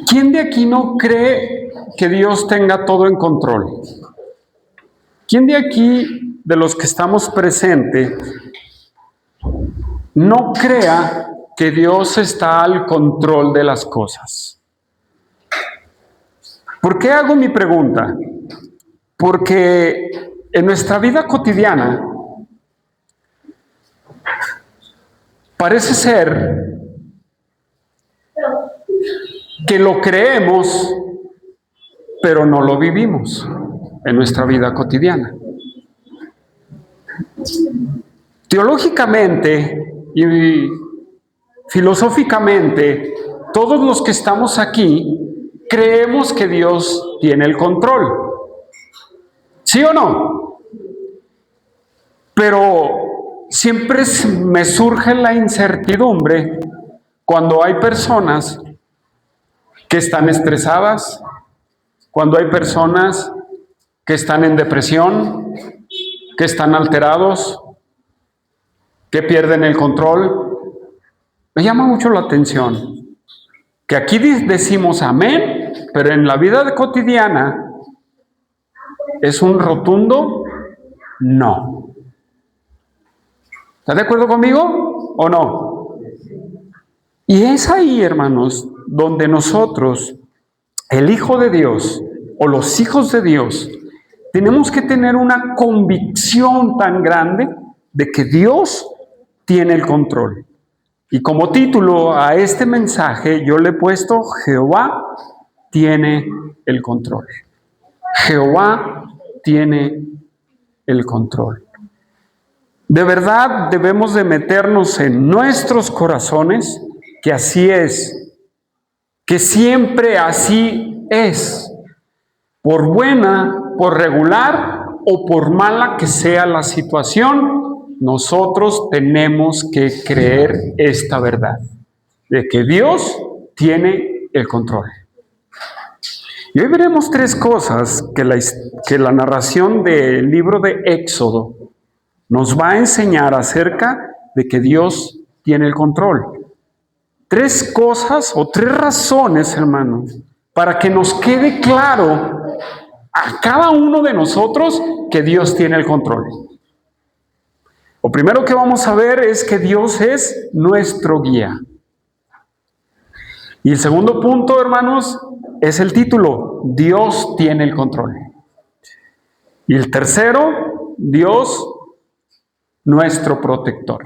¿Quién de aquí no cree que Dios tenga todo en control? ¿Quién de aquí, de los que estamos presentes, no crea que Dios está al control de las cosas? ¿Por qué hago mi pregunta? Porque en nuestra vida cotidiana parece ser que lo creemos, pero no lo vivimos en nuestra vida cotidiana. Teológicamente y filosóficamente, todos los que estamos aquí creemos que Dios tiene el control. ¿Sí o no? Pero siempre me surge la incertidumbre cuando hay personas que están estresadas, cuando hay personas que están en depresión, que están alterados, que pierden el control. Me llama mucho la atención que aquí decimos amén, pero en la vida cotidiana es un rotundo no. ¿Está de acuerdo conmigo o no? Y es ahí, hermanos, donde nosotros, el Hijo de Dios o los hijos de Dios, tenemos que tener una convicción tan grande de que Dios tiene el control. Y como título a este mensaje yo le he puesto Jehová tiene el control. Jehová tiene el control. De verdad debemos de meternos en nuestros corazones que así es, que siempre así es, por buena, por regular o por mala que sea la situación, nosotros tenemos que creer esta verdad, de que Dios tiene el control. Y hoy veremos tres cosas que la narración del libro de Éxodo nos va a enseñar acerca de que Dios tiene el control. Tres cosas o tres razones, hermanos, para que nos quede claro a cada uno de nosotros que Dios tiene el control. Lo primero que vamos a ver es que Dios es nuestro guía. Y el segundo punto, hermanos, es el título, Dios tiene el control. Y el tercero, Dios, nuestro protector.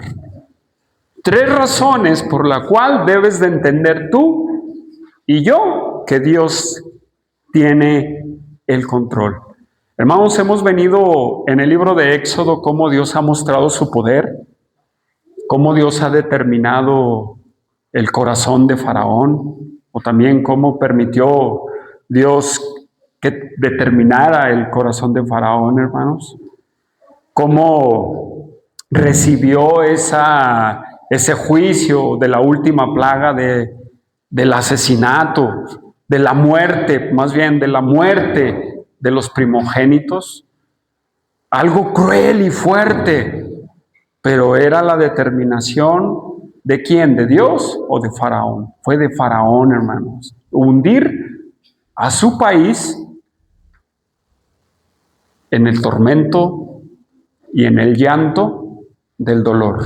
Tres razones por la cual debes de entender tú y yo que Dios tiene el control. Hermanos, hemos venido en el libro de Éxodo cómo Dios ha mostrado su poder, cómo Dios ha determinado el corazón de Faraón, o también cómo permitió Dios que determinara el corazón de Faraón, hermanos. Cómo recibió ese juicio de la última plaga del asesinato, de la muerte, más bien de la muerte de los primogénitos. Algo cruel y fuerte, pero era la determinación ¿de quién? ¿De Dios o de Faraón? Fue de Faraón, hermanos. Hundir a su país en el tormento y en el llanto del dolor.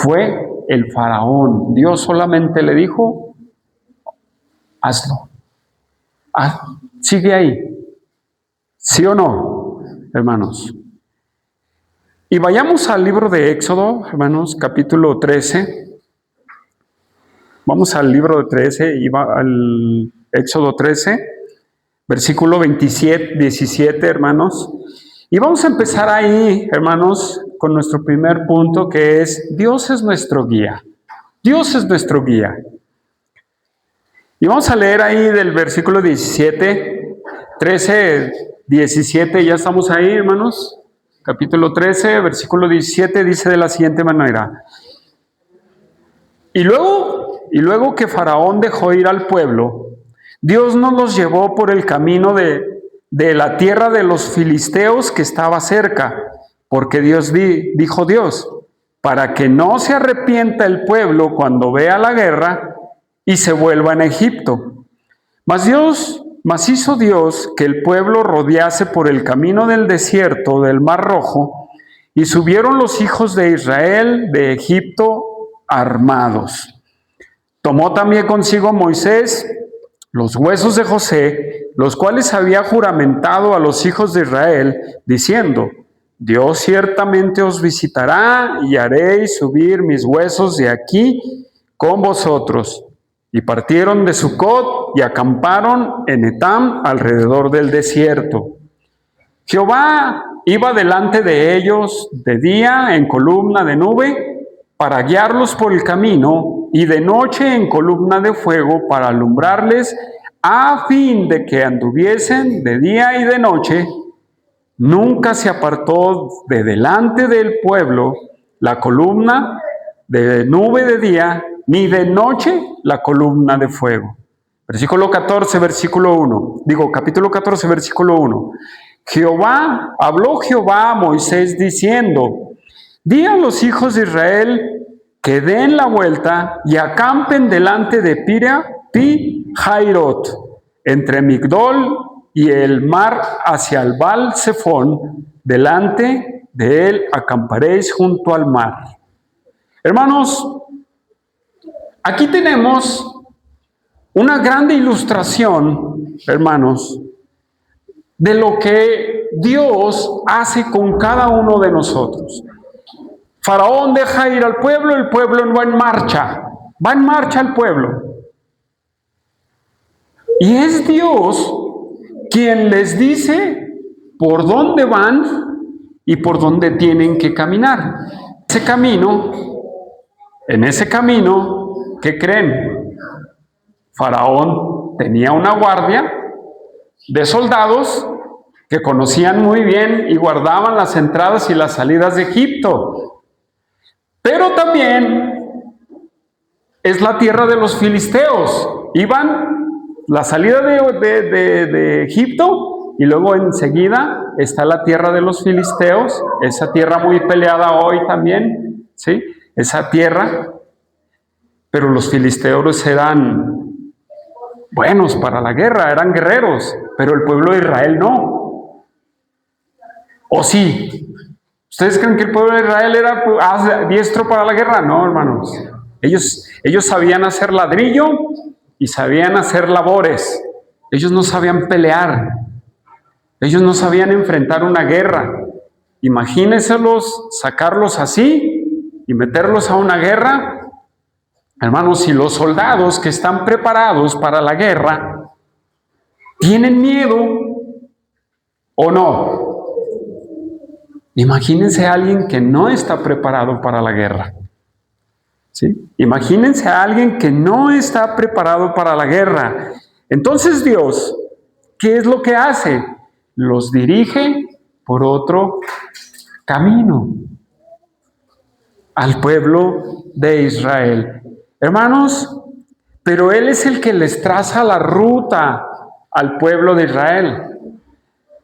Fue el Faraón. Dios solamente le dijo, hazlo. Sigue ahí. ¿Sí o no, hermanos? Y vayamos al libro de Éxodo, hermanos, capítulo 13. Vamos al libro de 13 y va al Éxodo 13, versículo 17, hermanos. Y vamos a empezar ahí, hermanos, con nuestro primer punto, que es Dios es nuestro guía. Dios es nuestro guía. Y vamos a leer ahí del versículo 17, 13, 17, ya estamos ahí, hermanos. Capítulo 13, versículo 17, dice de la siguiente manera. Y luego que Faraón dejó ir al pueblo, Dios nos los llevó por el camino de la tierra de los filisteos que estaba cerca, porque dijo Dios, para que no se arrepienta el pueblo cuando vea la guerra, y se vuelvan a Egipto. Mas hizo Dios que el pueblo rodease por el camino del desierto del Mar Rojo, y subieron los hijos de Israel de Egipto armados. Tomó también consigo Moisés los huesos de José, los cuales había juramentado a los hijos de Israel, diciendo: Dios ciertamente os visitará y haréis subir mis huesos de aquí con vosotros. Y partieron de Sucot y acamparon en Etam alrededor del desierto. Jehová iba delante de ellos de día en columna de nube para guiarlos por el camino, y de noche en columna de fuego para alumbrarles, a fin de que anduviesen de día y de noche. Nunca se apartó de delante del pueblo la columna de nube de día, ni de noche la columna de fuego. Capítulo 14, versículo 1. Habló Jehová a Moisés diciendo: Di a los hijos de Israel que den la vuelta y acampen delante de Pi-Hairot, entre Migdol y el mar hacia el Baal-Zephón. Delante de él acamparéis junto al mar. Hermanos, aquí tenemos una grande ilustración, hermanos, de lo que Dios hace con cada uno de nosotros. Faraón deja ir al pueblo, el pueblo va en marcha el pueblo. Y es Dios quien les dice por dónde van y por dónde tienen que caminar. En ese camino, ¿qué creen? Faraón tenía una guardia de soldados que conocían muy bien y guardaban las entradas y las salidas de Egipto. Pero también es la tierra de los filisteos. Iban la salida de Egipto y luego enseguida está la tierra de los filisteos, esa tierra muy peleada hoy también, ¿sí? Esa tierra, pero los filisteos eran buenos para la guerra, eran guerreros, pero el pueblo de Israel no. ¿O sí? ¿Ustedes creen que el pueblo de Israel era diestro para la guerra? No, hermanos. Ellos sabían hacer ladrillo y sabían hacer labores. Ellos no sabían pelear. Ellos no sabían enfrentar una guerra. Imagínenselos, sacarlos así y meterlos a una guerra. Hermanos, si los soldados que están preparados para la guerra tienen miedo o no, imagínense a alguien que no está preparado para la guerra. ¿Sí? Imagínense a alguien que no está preparado para la guerra. Entonces Dios, ¿qué es lo que hace? Los dirige por otro camino al pueblo de Israel. Hermanos, pero Él es el que les traza la ruta al pueblo de Israel.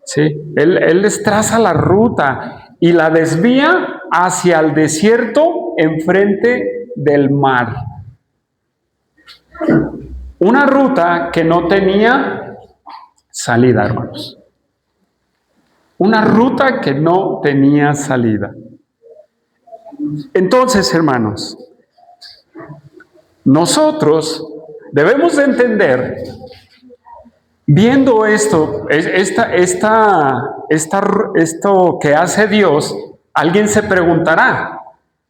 ¿Sí? Él les traza la ruta y la desvía hacia el desierto enfrente del mar. Una ruta que no tenía salida, hermanos. Una ruta que no tenía salida. Entonces, hermanos, nosotros debemos de entender, viendo esto que hace Dios, alguien se preguntará,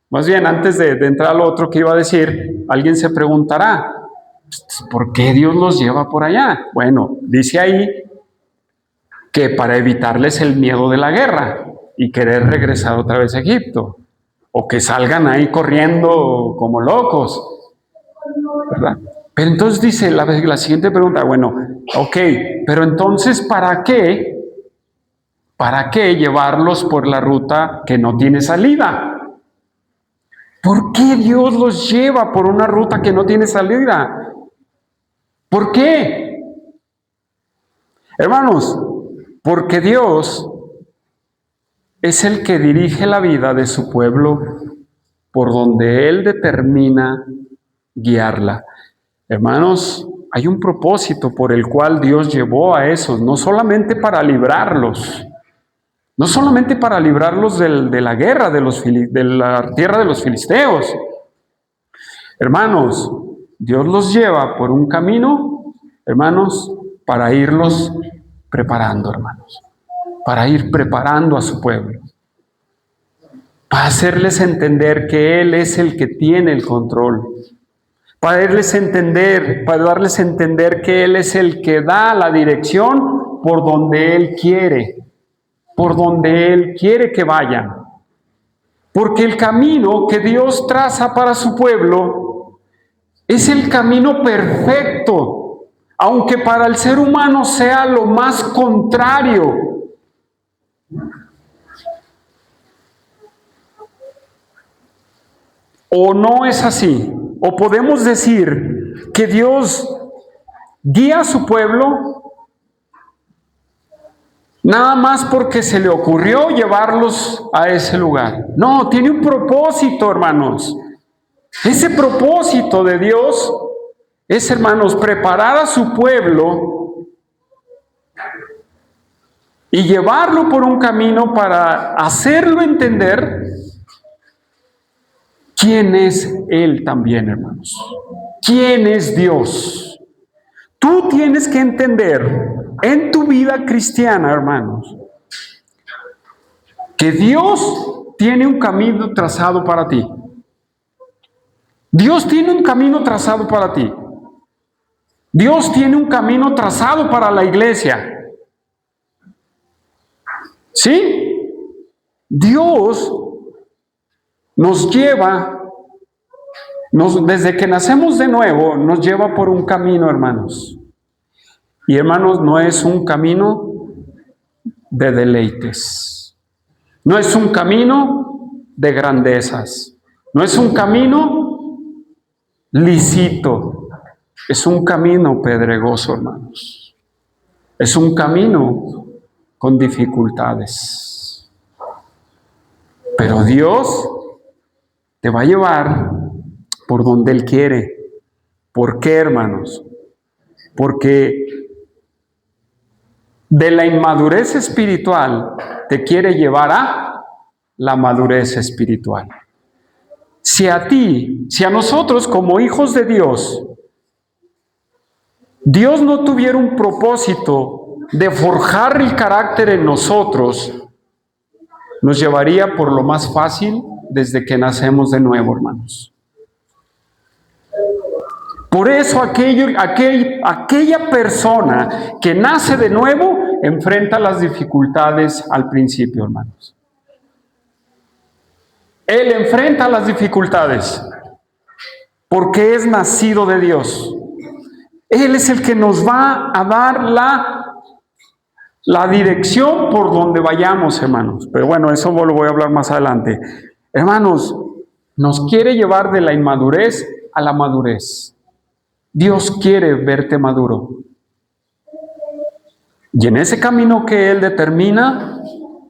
más bien antes de entrar a lo otro que iba a decir, alguien se preguntará, ¿por qué Dios los lleva por allá? Bueno, dice ahí que para evitarles el miedo de la guerra y querer regresar otra vez a Egipto, o que salgan ahí corriendo como locos, ¿verdad? Pero entonces dice la siguiente pregunta, bueno, ok, pero entonces ¿para qué llevarlos por la ruta que no tiene salida? ¿Por qué Dios los lleva por una ruta que no tiene salida? ¿Por qué? Hermanos, porque Dios es el que dirige la vida de su pueblo por donde Él determina guiarla. Hermanos, hay un propósito por el cual Dios llevó a esos, no solamente para librarlos, no solamente para librarlos de la guerra de la tierra de los filisteos. Hermanos, Dios los lleva por un camino, hermanos, para irlos preparando, hermanos, para ir preparando a su pueblo, para hacerles entender que Él es el que tiene el control, para darles a entender que Él es el que da la dirección por donde Él quiere que vayan. Porque el camino que Dios traza para su pueblo es el camino perfecto, aunque para el ser humano sea lo más contrario. ¿O no es así? ¿O podemos decir que Dios guía a su pueblo nada más porque se le ocurrió llevarlos a ese lugar? No, tiene un propósito, hermanos. Ese propósito de Dios es, hermanos, preparar a su pueblo y llevarlo por un camino para hacerlo entender quién es Él también, hermanos. ¿Quién es Dios? Tú tienes que entender en tu vida cristiana, hermanos, que Dios tiene un camino trazado para ti. Dios tiene un camino trazado para ti. Dios tiene un camino trazado para la iglesia. ¿Sí? Dios nos lleva, desde que nacemos de nuevo, nos lleva por un camino, hermanos. Y hermanos, no es un camino de deleites. No es un camino de grandezas. No es un camino lícito. Es un camino pedregoso, hermanos. Es un camino con dificultades. Pero Dios te va a llevar por donde Él quiere. ¿Por qué, hermanos? Porque de la inmadurez espiritual te quiere llevar a la madurez espiritual. Si a nosotros como hijos de Dios, Dios no tuviera un propósito de forjar el carácter en nosotros, nos llevaría por lo más fácil desde que nacemos de nuevo, hermanos. Por eso aquella persona que nace de nuevo enfrenta las dificultades al principio, hermanos. Él enfrenta las dificultades porque es nacido de Dios. Él es el que nos va a dar la dirección por donde vayamos, hermanos. Pero bueno, eso lo voy a hablar más adelante. Hermanos, nos quiere llevar de la inmadurez a la madurez. Dios quiere verte maduro. Y en ese camino que Él determina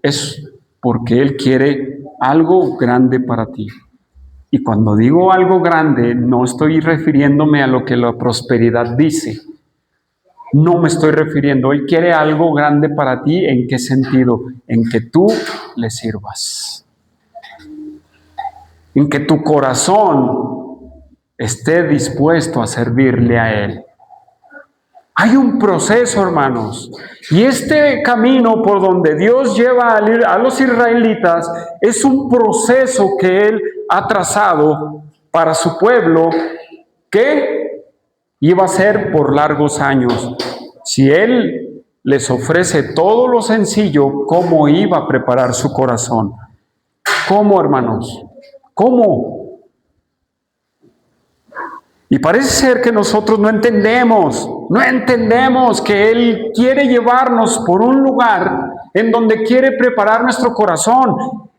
es porque Él quiere algo grande para ti. Y cuando digo algo grande, no estoy refiriéndome a lo que la prosperidad dice. No me estoy refiriendo. Él quiere algo grande para ti. ¿En qué sentido? En que tú le sirvas. En que tu corazón esté dispuesto a servirle a Él. Hay un proceso, hermanos, y este camino por donde Dios lleva a los israelitas es un proceso que Él ha trazado para su pueblo que iba a ser por largos años. Si Él les ofrece todo lo sencillo, ¿cómo iba a preparar su corazón? ¿Cómo, hermanos? ¿Cómo? Y parece ser que nosotros no entendemos que Él quiere llevarnos por un lugar en donde quiere preparar nuestro corazón.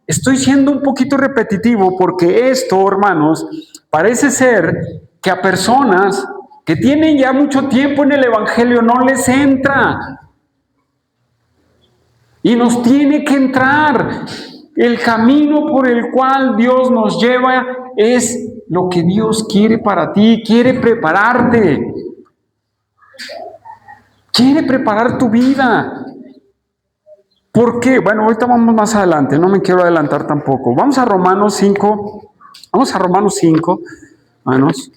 Estoy siendo un poquito repetitivo porque esto, hermanos, parece ser que a personas que tienen ya mucho tiempo en el Evangelio no les entra. Y nos tiene que entrar. El camino por el cual Dios nos lleva es lo que Dios quiere para ti, quiere prepararte. Quiere preparar tu vida. ¿Por qué? Bueno, ahorita vamos más adelante, no me quiero adelantar tampoco. Vamos a Romanos 5, hermanos,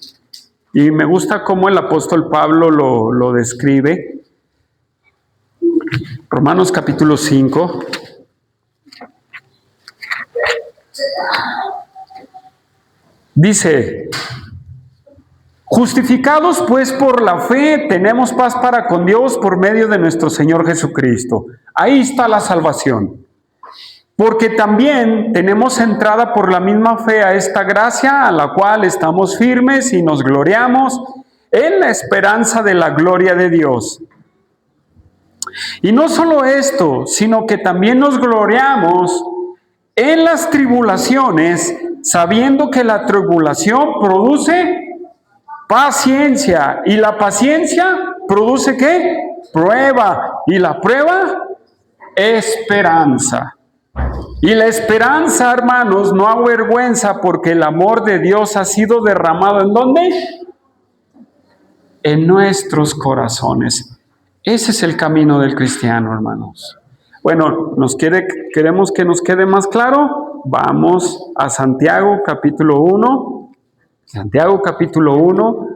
y me gusta cómo el apóstol Pablo lo describe. Romanos capítulo 5. Dice: justificados pues por la fe, tenemos paz para con Dios por medio de nuestro Señor Jesucristo. Ahí está la salvación. Porque también tenemos entrada por la misma fe a esta gracia, a la cual estamos firmes y nos gloriamos en la esperanza de la gloria de Dios. Y no solo esto, sino que también nos gloriamos en las tribulaciones, sabiendo que la tribulación produce paciencia. ¿Y la paciencia produce qué? Prueba. ¿Y la prueba? Esperanza. Y la esperanza, hermanos, no avergüenza, porque el amor de Dios ha sido derramado ¿en dónde? En nuestros corazones. Ese es el camino del cristiano, hermanos. Bueno, queremos que nos quede más claro. Vamos a Santiago capítulo 1. Santiago capítulo 1.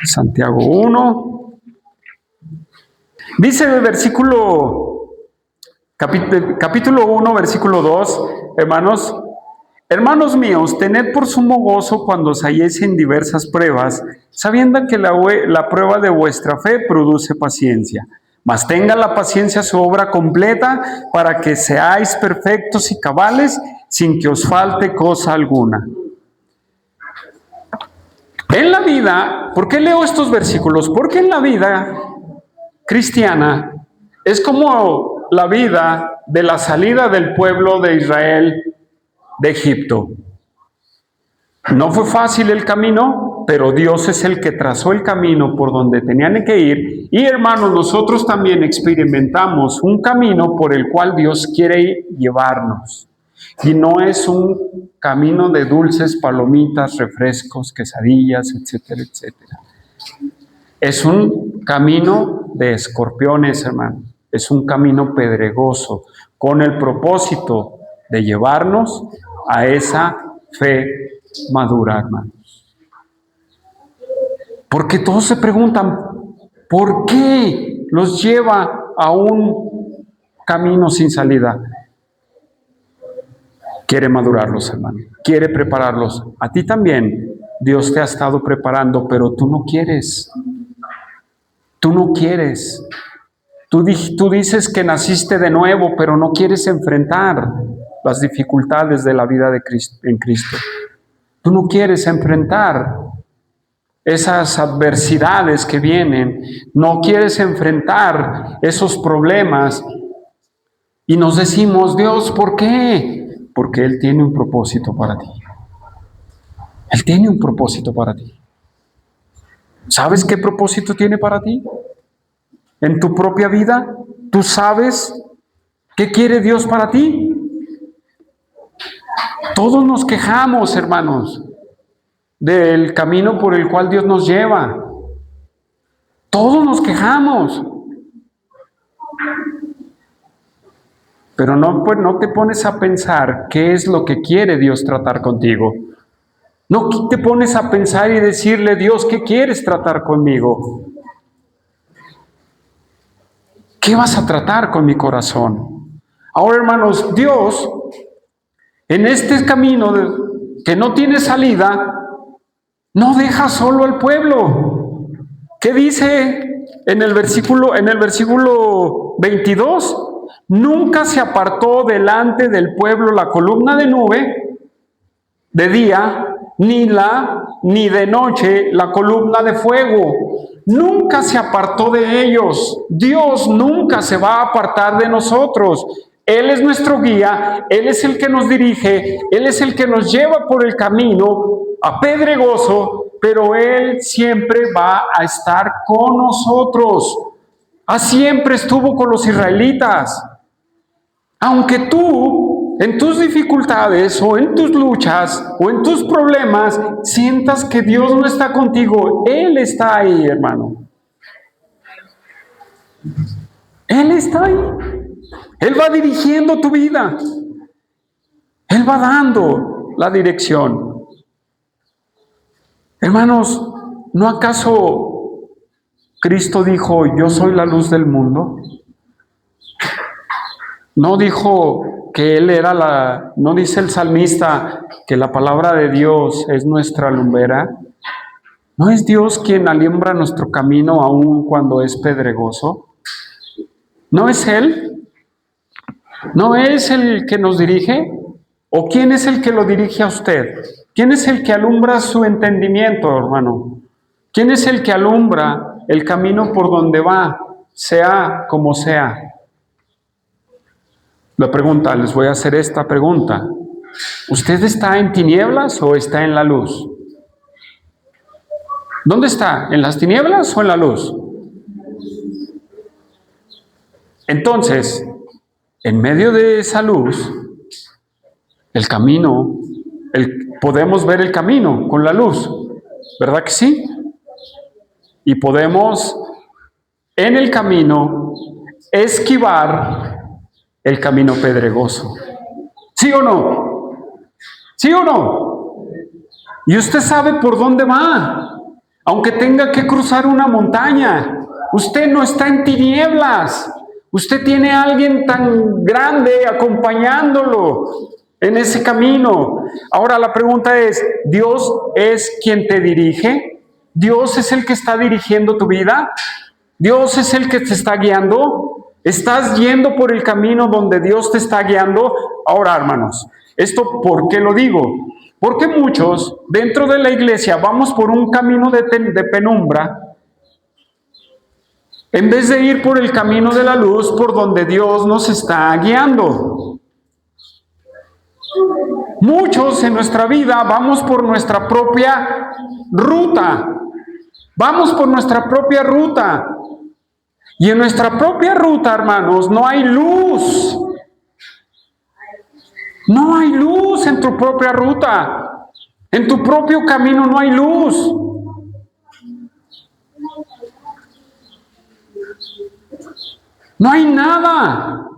Santiago 1. Dice el capítulo 1, versículo 2, hermanos míos, tened por sumo gozo cuando os halléis en diversas pruebas, sabiendo que la prueba de vuestra fe produce paciencia. Mas tenga la paciencia su obra completa, para que seáis perfectos y cabales, sin que os falte cosa alguna. En la vida, ¿por qué leo estos versículos? Porque en la vida cristiana es como la vida de la salida del pueblo de Israel de Egipto. No fue fácil el camino, pero Dios es el que trazó el camino por donde tenían que ir. Y hermanos, nosotros también experimentamos un camino por el cual Dios quiere llevarnos. Y no es un camino de dulces, palomitas, refrescos, quesadillas, etcétera, etcétera. Es un camino de escorpiones, hermano. Es un camino pedregoso, con el propósito de llevarnos a esa fe madura, hermanos. Porque todos se preguntan, ¿por qué los lleva a un camino sin salida? Quiere madurarlos, hermano. Quiere prepararlos. A ti también Dios te ha estado preparando, pero tú no quieres. Tú no quieres. Tú dices que naciste de nuevo, pero no quieres enfrentar las dificultades de la vida en Cristo. Tú no quieres enfrentar esas adversidades que vienen. No quieres enfrentar esos problemas. Y nos decimos, Dios, ¿por qué? Porque Él tiene un propósito para ti. Él tiene un propósito para ti. ¿Sabes qué propósito tiene para ti? En tu propia vida, ¿tú sabes qué quiere Dios para ti? Todos nos quejamos, hermanos, del camino por el cual Dios nos lleva. Todos nos quejamos. Pero no te pones a pensar qué es lo que quiere Dios tratar contigo. No te pones a pensar y decirle, Dios, ¿qué quieres tratar conmigo? ¿Qué vas a tratar con mi corazón? Ahora, hermanos, Dios, en este camino que no tiene salida, no deja solo al pueblo. ¿Qué dice en el versículo 22? Nunca se apartó delante del pueblo la columna de nube de día, ni de noche la columna de fuego. Nunca se apartó de ellos. Dios nunca se va a apartar de nosotros. Él es nuestro guía, Él es el que nos dirige, Él es el que nos lleva por el camino apedregoso, pero Él siempre va a estar con nosotros. Siempre estuvo con los israelitas. Aunque tú en tus dificultades o en tus luchas o en tus problemas, sientas que Dios no está contigo, Él está ahí, hermano. Él está ahí. Él va dirigiendo tu vida. Él va dando la dirección. Hermanos, ¿no acaso Cristo dijo, yo soy la luz del mundo? No dijo que Él era no dice el salmista que la palabra de Dios es nuestra lumbrera. ¿No es Dios quien alumbra nuestro camino aún cuando es pedregoso? ¿No es Él? ¿No es el que nos dirige? ¿O quién es el que lo dirige a usted? ¿Quién es el que alumbra su entendimiento, hermano? ¿Quién es el que alumbra el camino por donde va, sea como sea? La pregunta, les voy a hacer esta pregunta. ¿Usted está en tinieblas o está en la luz? ¿Dónde está? ¿En las tinieblas o en la luz? Entonces, en medio de esa luz, el camino, podemos ver el camino con la luz, ¿verdad que sí? Y podemos, en el camino, esquivar el camino pedregoso. ¿Sí o no? ¿Sí o no? Y usted sabe por dónde va, aunque tenga que cruzar una montaña. Usted no está en tinieblas. Usted tiene a alguien tan grande acompañándolo en ese camino. Ahora la pregunta es, ¿Dios es quien te dirige? ¿Dios es el que está dirigiendo tu vida? ¿Dios es el que te está guiando? ¿Estás yendo por el camino donde Dios te está guiando? Ahora, hermanos, ¿esto por qué lo digo? Porque muchos dentro de la iglesia vamos por un camino de penumbra en vez de ir por el camino de la luz por donde Dios nos está guiando. Muchos en nuestra vida vamos por nuestra propia ruta. Vamos por nuestra propia ruta. Y en nuestra propia ruta, hermanos, no hay luz. No hay luz en tu propia ruta. En tu propio camino no hay luz. No hay nada.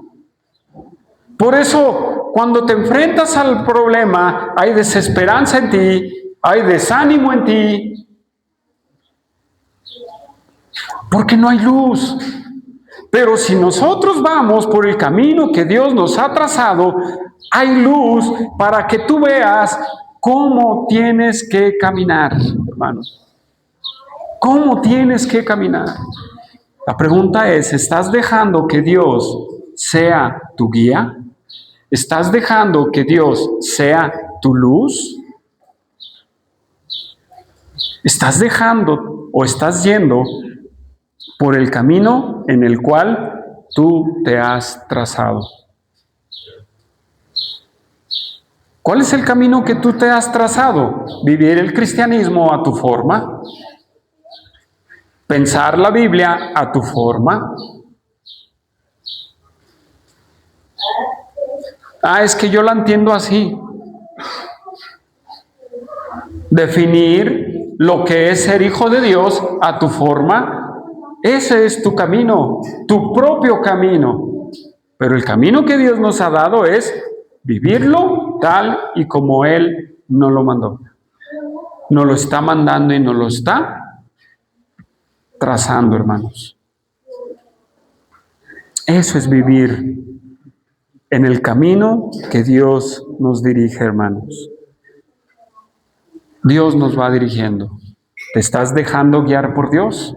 Por eso, cuando te enfrentas al problema, hay desesperanza en ti, hay desánimo en ti, porque no hay luz. Pero si nosotros vamos por el camino que Dios nos ha trazado, hay luz para que tú veas cómo tienes que caminar, hermanos. ¿Cómo tienes que caminar? La pregunta es, ¿estás dejando que Dios sea tu guía? ¿Estás dejando que Dios sea tu luz? ¿Estás dejando o estás yendo por el camino en el cual tú te has trazado? ¿Cuál es el camino que tú te has trazado? ¿Vivir el cristianismo a tu forma? ¿Pensar la Biblia a tu forma? Es que yo la entiendo así. Definir lo que es ser hijo de Dios a tu forma, ese es tu camino, tu propio camino. Pero el camino que Dios nos ha dado es vivirlo tal y como Él nos lo mandó. Nos lo está mandando y nos lo está trazando, hermanos. Eso es vivir en el camino que Dios nos dirige, hermanos. Dios nos va dirigiendo. ¿Te estás dejando guiar por Dios?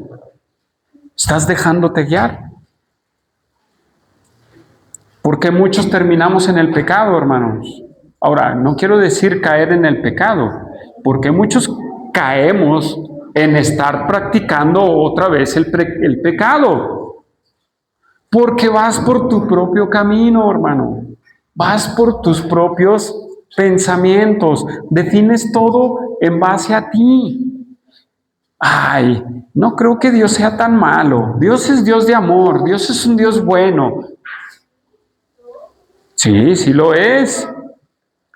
¿Estás dejándote guiar? Porque muchos terminamos en el pecado, hermanos. Ahora, no quiero decir caer en el pecado, porque muchos caemos en estar practicando otra vez el pecado. Porque vas por tu propio camino, hermano. Vas por tus propios pensamientos. Defines todo en base a ti. No creo que Dios sea tan malo. Dios es Dios de amor. Dios es un Dios bueno. Sí, sí lo es.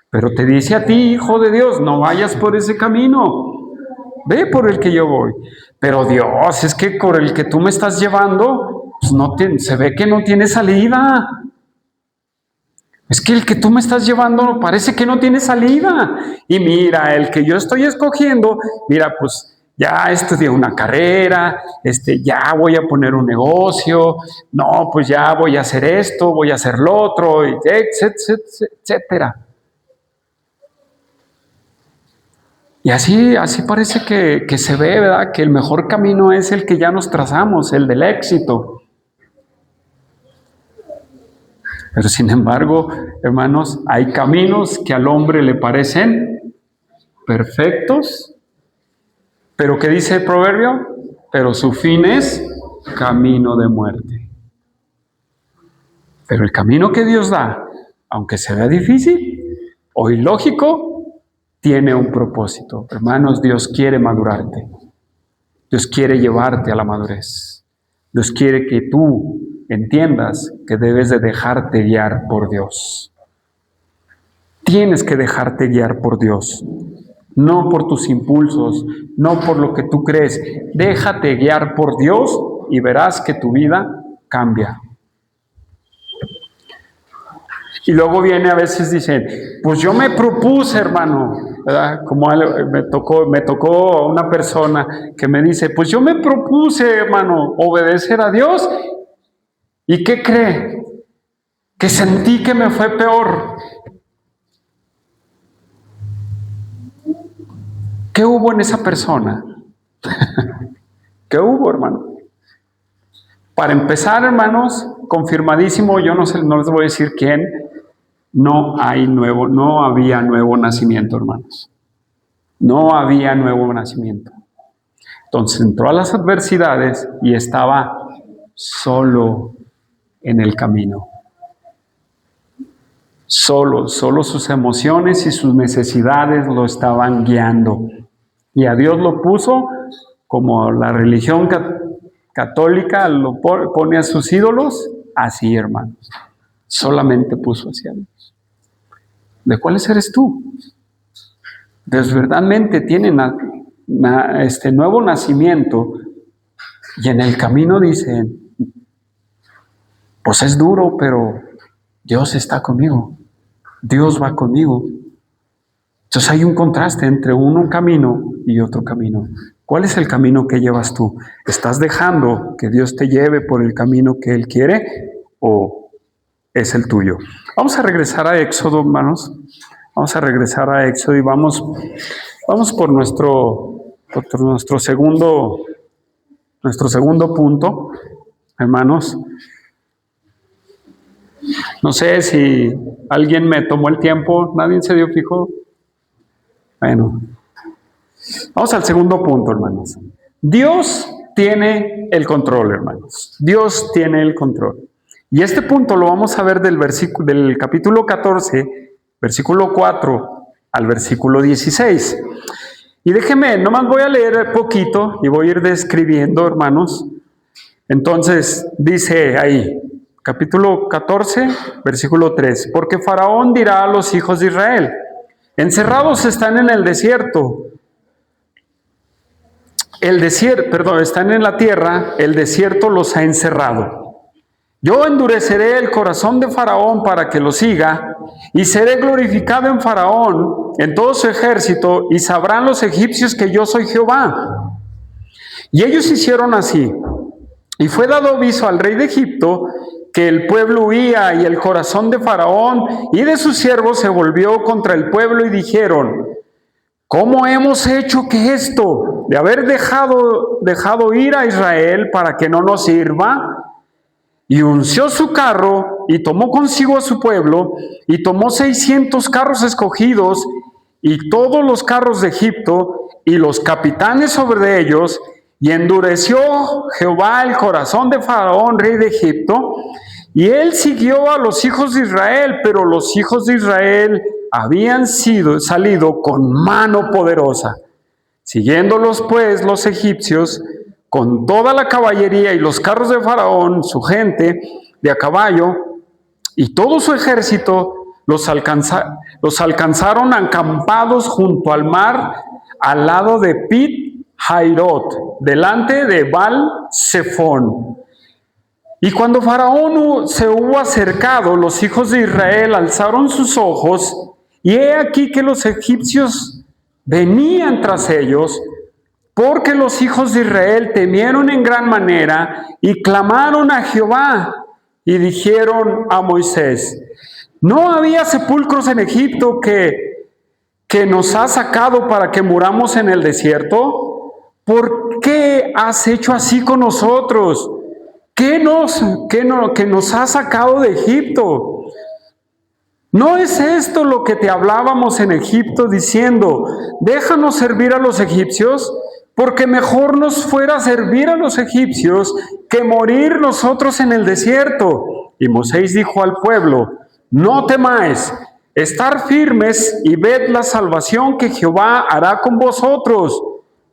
Pero te dice a ti, hijo de Dios, no vayas por ese camino. Ve por el que yo voy. Pero Dios, es que por el que tú me estás llevando, pues se ve que no tiene salida. Es que el que tú me estás llevando parece que no tiene salida. Y mira, el que yo estoy escogiendo, mira, pues ya estudié una carrera, ya voy a poner un negocio, no, pues ya voy a hacer esto, voy a hacer lo otro, etcétera. Y así parece que se ve, ¿verdad? Que el mejor camino es el que ya nos trazamos, el del éxito. Pero sin embargo, hermanos, hay caminos que al hombre le parecen perfectos, pero ¿qué dice el proverbio? Pero su fin es camino de muerte. Pero el camino que Dios da, aunque se vea difícil o ilógico, tiene un propósito. Hermanos, Dios quiere madurarte. Dios quiere llevarte a la madurez. Dios quiere que tú entiendas que debes de dejarte guiar por Dios. Tienes que dejarte guiar por Dios, no por tus impulsos, no por lo que tú crees. Déjate guiar por Dios y verás que tu vida cambia. Y luego viene, a veces dicen, pues yo me propuse, hermano, ¿verdad? Como me tocó una persona que me dice, pues yo me propuse, hermano, obedecer a Dios. ¿Y qué cree? Que sentí que me fue peor. ¿Qué hubo en esa persona? ¿Qué hubo, hermano? Para empezar, hermanos, confirmadísimo, yo no les voy a decir quién, no había nuevo nacimiento, hermanos. No había nuevo nacimiento. Entonces entró a las adversidades y estaba solo en el camino. Solo sus emociones y sus necesidades lo estaban guiando. Y a Dios lo puso como la religión católica lo pone a sus ídolos, así, hermanos. Solamente puso hacia Dios. ¿De cuáles eres tú? Desverdaderamente tienen este nuevo nacimiento y en el camino dicen, pues es duro, pero Dios está conmigo. Dios va conmigo. Entonces hay un contraste entre un camino y otro camino. ¿Cuál es el camino que llevas tú? ¿Estás dejando que Dios te lleve por el camino que Él quiere o es el tuyo? Vamos a regresar a Éxodo, hermanos. Vamos a regresar a Éxodo y vamos por nuestro segundo punto, hermanos. No sé si alguien me tomó el tiempo, nadie se dio fijo. Bueno, vamos al segundo punto, hermanos. Dios tiene el control, hermanos. Dios tiene el control. Y este punto lo vamos a ver del capítulo 14, versículo 4 al versículo 16. Y déjenme, nomás voy a leer poquito y voy a ir describiendo, hermanos. Entonces, dice ahí, capítulo 14, versículo 3, porque Faraón dirá a los hijos de Israel, encerrados están en el desierto. Están en la tierra, el desierto los ha encerrado. Yo endureceré el corazón de Faraón para que lo siga, y seré glorificado en Faraón, en todo su ejército, y sabrán los egipcios que yo soy Jehová. Y ellos hicieron así. Y fue dado aviso al rey de Egipto que el pueblo huía, y el corazón de Faraón y de sus siervos se volvió contra el pueblo, y dijeron, ¿cómo hemos hecho que esto, de haber dejado ir a Israel para que no nos sirva? Y unció su carro, y tomó consigo a su pueblo, y tomó 600 carros escogidos, y todos los carros de Egipto, y los capitanes sobre ellos, y endureció Jehová el corazón de Faraón, rey de Egipto, y él siguió a los hijos de Israel, pero los hijos de Israel habían salido con mano poderosa. Siguiéndolos pues los egipcios, con toda la caballería y los carros de Faraón, su gente de a caballo, y todo su ejército los alcanzaron acampados junto al mar, al lado de Pit Hairot, delante de Baal-Zephón. Y cuando Faraón se hubo acercado, los hijos de Israel alzaron sus ojos, y he aquí que los egipcios venían tras ellos, porque los hijos de Israel temieron en gran manera y clamaron a Jehová y dijeron a Moisés: ¿no había sepulcros en Egipto que nos ha sacado para que muramos en el desierto? ¿Por qué has hecho así con nosotros? ¿Que nos ha sacado de Egipto? ¿No es esto lo que te hablábamos en Egipto diciendo: déjanos servir a los egipcios? Porque mejor nos fuera servir a los egipcios que morir nosotros en el desierto. Y Moisés dijo al pueblo: no temáis, estar firmes y ved la salvación que Jehová hará con vosotros,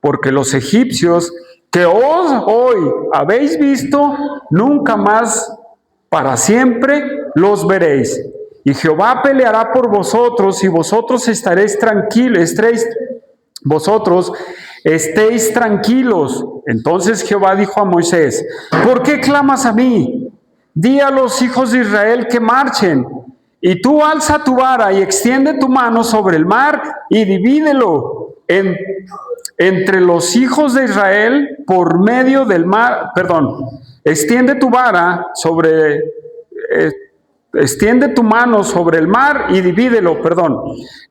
porque los egipcios que hoy habéis visto, nunca más para siempre los veréis. Y Jehová peleará por vosotros, y vosotros estéis tranquilos. Entonces Jehová dijo a Moisés: ¿por qué clamas a mí? Di a los hijos de Israel que marchen, y tú alza tu vara y extiende tu mano sobre el mar y divídelo entre los hijos de Israel por medio del mar. Extiende tu vara extiende tu mano sobre el mar y divídelo,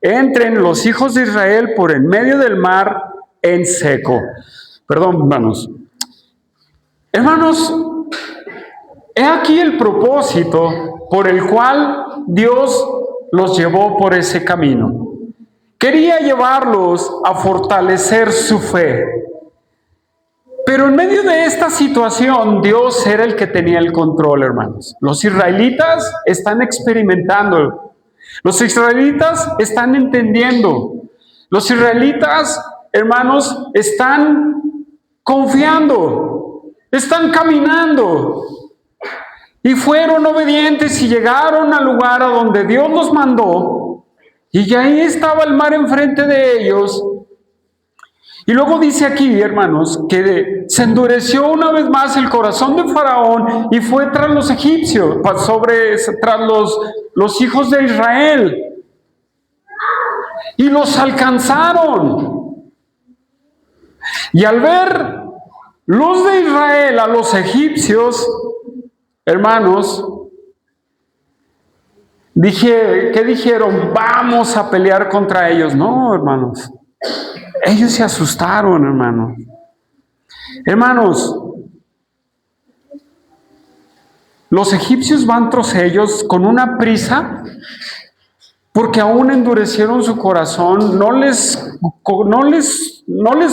entren los hijos de Israel por en medio del mar en seco. Hermanos. Hermanos, he aquí el propósito por el cual Dios los llevó por ese camino. Quería llevarlos a fortalecer su fe. Pero en medio de esta situación, Dios era el que tenía el control, hermanos. Los israelitas están experimentando. Los israelitas están entendiendo. Los israelitas, hermanos, están confiando. Están caminando. Y fueron obedientes y llegaron al lugar a donde Dios los mandó. Y ahí estaba el mar enfrente de ellos. Y luego dice aquí, hermanos, que se endureció una vez más el corazón de Faraón y fue tras los egipcios, tras los hijos de Israel. Y los alcanzaron. Y al ver los de Israel a los egipcios, hermanos, ¿qué dijeron? Vamos a pelear contra ellos. No, hermanos. Ellos se asustaron, hermanos. Hermanos, los egipcios van tras ellos con una prisa, porque aún endurecieron su corazón. No les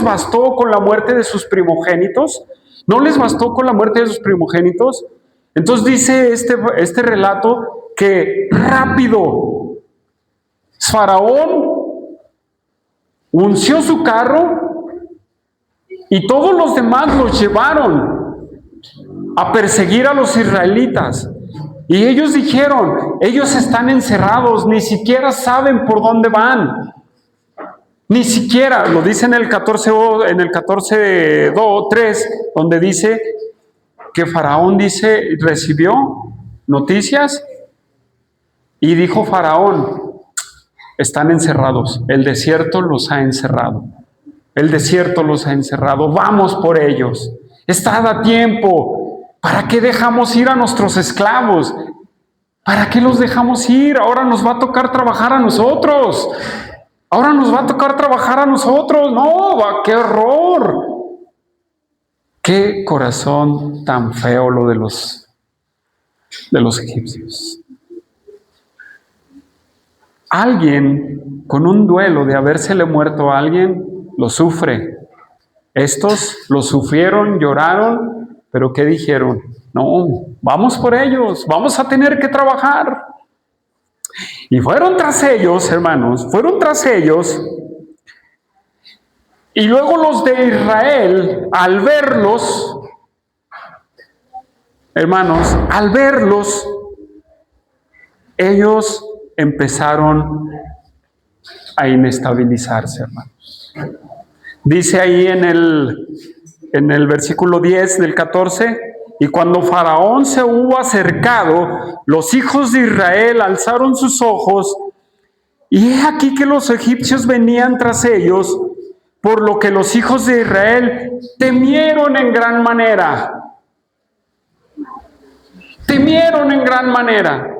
bastó con la muerte de sus primogénitos. No les bastó con la muerte de sus primogénitos. Entonces dice este relato que rápido Faraón unció su carro y todos los demás los llevaron a perseguir a los israelitas. Y ellos dijeron: ellos están encerrados, ni siquiera saben por dónde van. Ni siquiera, lo dice en el 14:3, donde dice que Faraón recibió noticias y dijo Faraón: están encerrados, el desierto los ha encerrado. El desierto los ha encerrado, vamos por ellos. Estad a tiempo. ¿Para qué dejamos ir a nuestros esclavos? ¿Para qué los dejamos ir? Ahora nos va a tocar trabajar a nosotros. No, qué horror. Qué corazón tan feo lo de los egipcios. Alguien con un duelo de habérsele muerto a alguien lo sufre. Estos lo sufrieron, lloraron, pero ¿qué dijeron? No, vamos por ellos, vamos a tener que trabajar. Y fueron tras ellos, hermanos, y luego los de Israel, al verlos, hermanos, ellos empezaron a inestabilizarse, hermanos. Dice ahí en el versículo 10 del 14, y cuando Faraón se hubo acercado, los hijos de Israel alzaron sus ojos, y he aquí que los egipcios venían tras ellos, por lo que los hijos de Israel temieron en gran manera. Temieron en gran manera.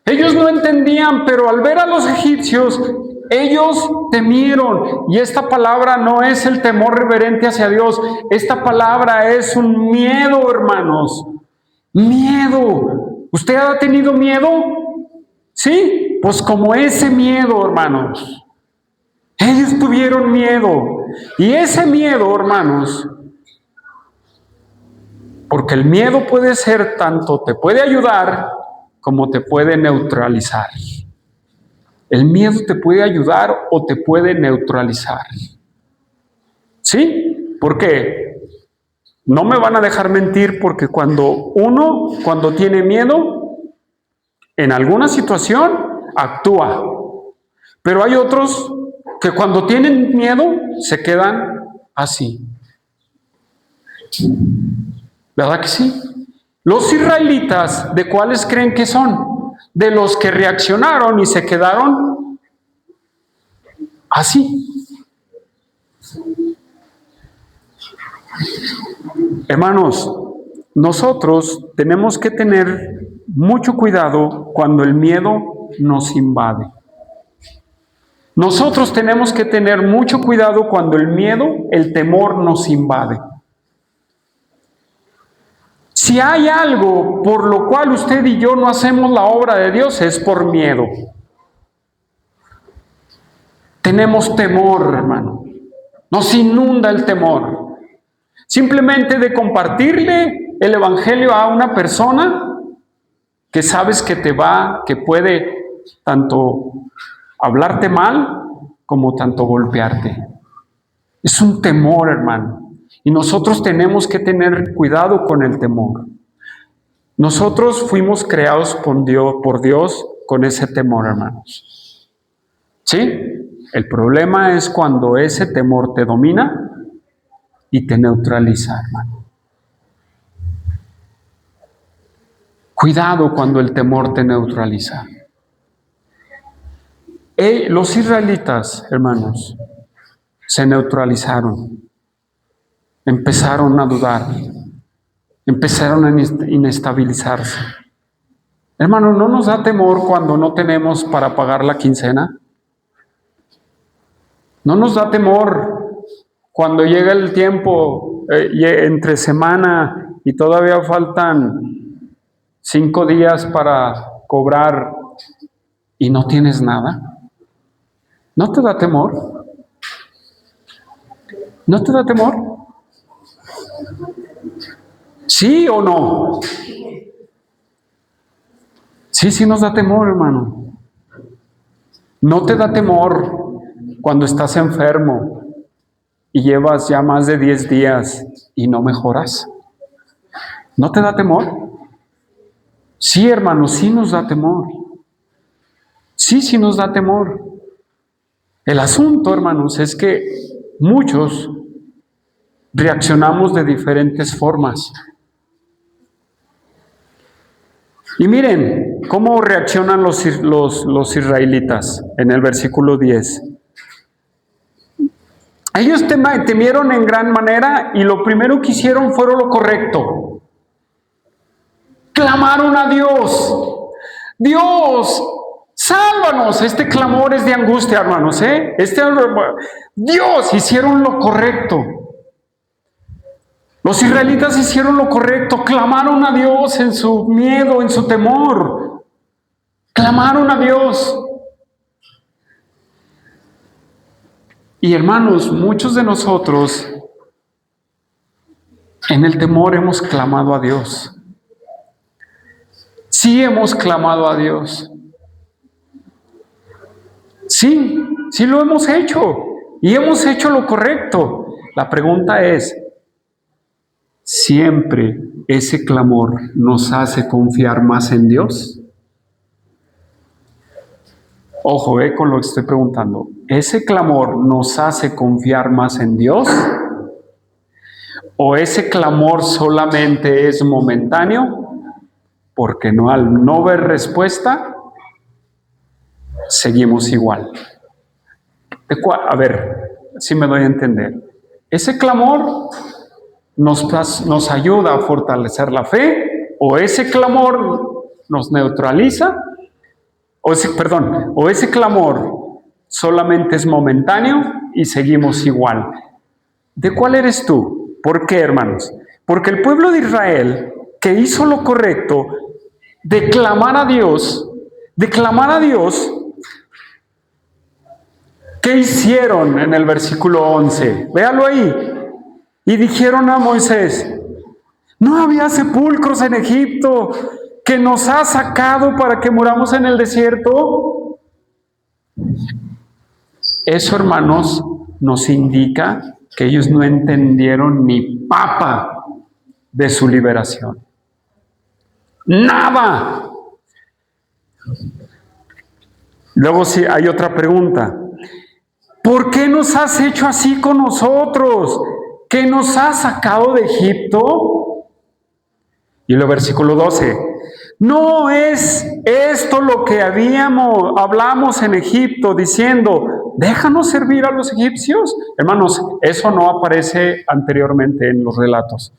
Ellos no entendían, pero al ver a los egipcios, ellos temieron. Y esta palabra no es el temor reverente hacia Dios. Esta palabra es un miedo, hermanos. Miedo. ¿Usted ha tenido miedo? Sí, pues como ese miedo, hermanos. Ellos tuvieron miedo. Y ese miedo, hermanos, porque el miedo puede ser tanto, te puede ayudar como te puede neutralizar. El miedo te puede ayudar o te puede neutralizar. ¿Sí? ¿Por qué? No me van a dejar mentir, porque cuando tiene miedo, en alguna situación actúa. Pero hay otros que cuando tienen miedo se quedan así. ¿Verdad que sí? Los israelitas, ¿de cuáles creen que son? De los que reaccionaron y se quedaron así. Hermanos, nosotros tenemos que tener mucho cuidado cuando el miedo nos invade. Nosotros tenemos que tener mucho cuidado cuando el miedo, el temor nos invade. Si hay algo por lo cual usted y yo no hacemos la obra de Dios, es por miedo. Tenemos temor, hermano. Nos inunda el temor. Simplemente de compartirle el evangelio a una persona que sabes que puede tanto hablarte mal como tanto golpearte. Es un temor, hermano. Y nosotros tenemos que tener cuidado con el temor. Nosotros fuimos creados por Dios con ese temor, hermanos. ¿Sí? El problema es cuando ese temor te domina y te neutraliza, hermano. Cuidado cuando el temor te neutraliza. Los israelitas, hermanos, se neutralizaron. Empezaron a dudar. Empezaron a inestabilizarse. Hermano, ¿no nos da temor cuando no tenemos para pagar la quincena? ¿No nos da temor cuando llega el tiempo entre semana y todavía faltan 5 días para cobrar y no tienes nada? ¿No te da temor? ¿No te da temor? ¿Sí o no? Sí nos da temor, hermano. ¿No te da temor cuando estás enfermo y llevas ya más de 10 días y no mejoras? ¿No te da temor? Sí, hermano, sí nos da temor. Sí nos da temor. El asunto, hermanos, es que muchos reaccionamos de diferentes formas. Y miren cómo reaccionan los israelitas en el versículo 10. Ellos temieron en gran manera y lo primero que hicieron fue lo correcto. Clamaron a Dios. Dios, sálvanos. Este clamor es de angustia, hermanos. Dios, hicieron lo correcto. Los israelitas hicieron lo correcto, clamaron a Dios en su miedo, en su temor. Clamaron a Dios. Y hermanos, muchos de nosotros en el temor hemos clamado a Dios. Sí hemos clamado a Dios. Sí lo hemos hecho. Y hemos hecho lo correcto. La pregunta es, ¿siempre ese clamor nos hace confiar más en Dios? Ojo, con lo que estoy preguntando. ¿Ese clamor nos hace confiar más en Dios? ¿O ese clamor solamente es momentáneo? Porque al no ver respuesta, seguimos igual. A ver, si me doy a entender. ¿Ese clamor nos ayuda a fortalecer la fe? ¿O ese clamor nos neutraliza? O ese clamor solamente es momentáneo y seguimos igual. ¿De cuál eres tú? ¿Por qué, hermanos? Porque el pueblo de Israel, que hizo lo correcto, de clamar a Dios, ¿qué hicieron en el versículo 11? Véalo ahí. Y dijeron a Moisés, ¿no había sepulcros en Egipto que nos ha sacado para que muramos en el desierto? Eso, hermanos, nos indica que ellos no entendieron ni papa de su liberación. ¡Nada! Luego sí hay otra pregunta. ¿Por qué nos has hecho así con nosotros? ¿Que nos has sacado de Egipto? Y el versículo 12. ¿No es esto lo que hablamos en Egipto diciendo, déjanos servir a los egipcios? Hermanos, eso no aparece anteriormente en los relatos.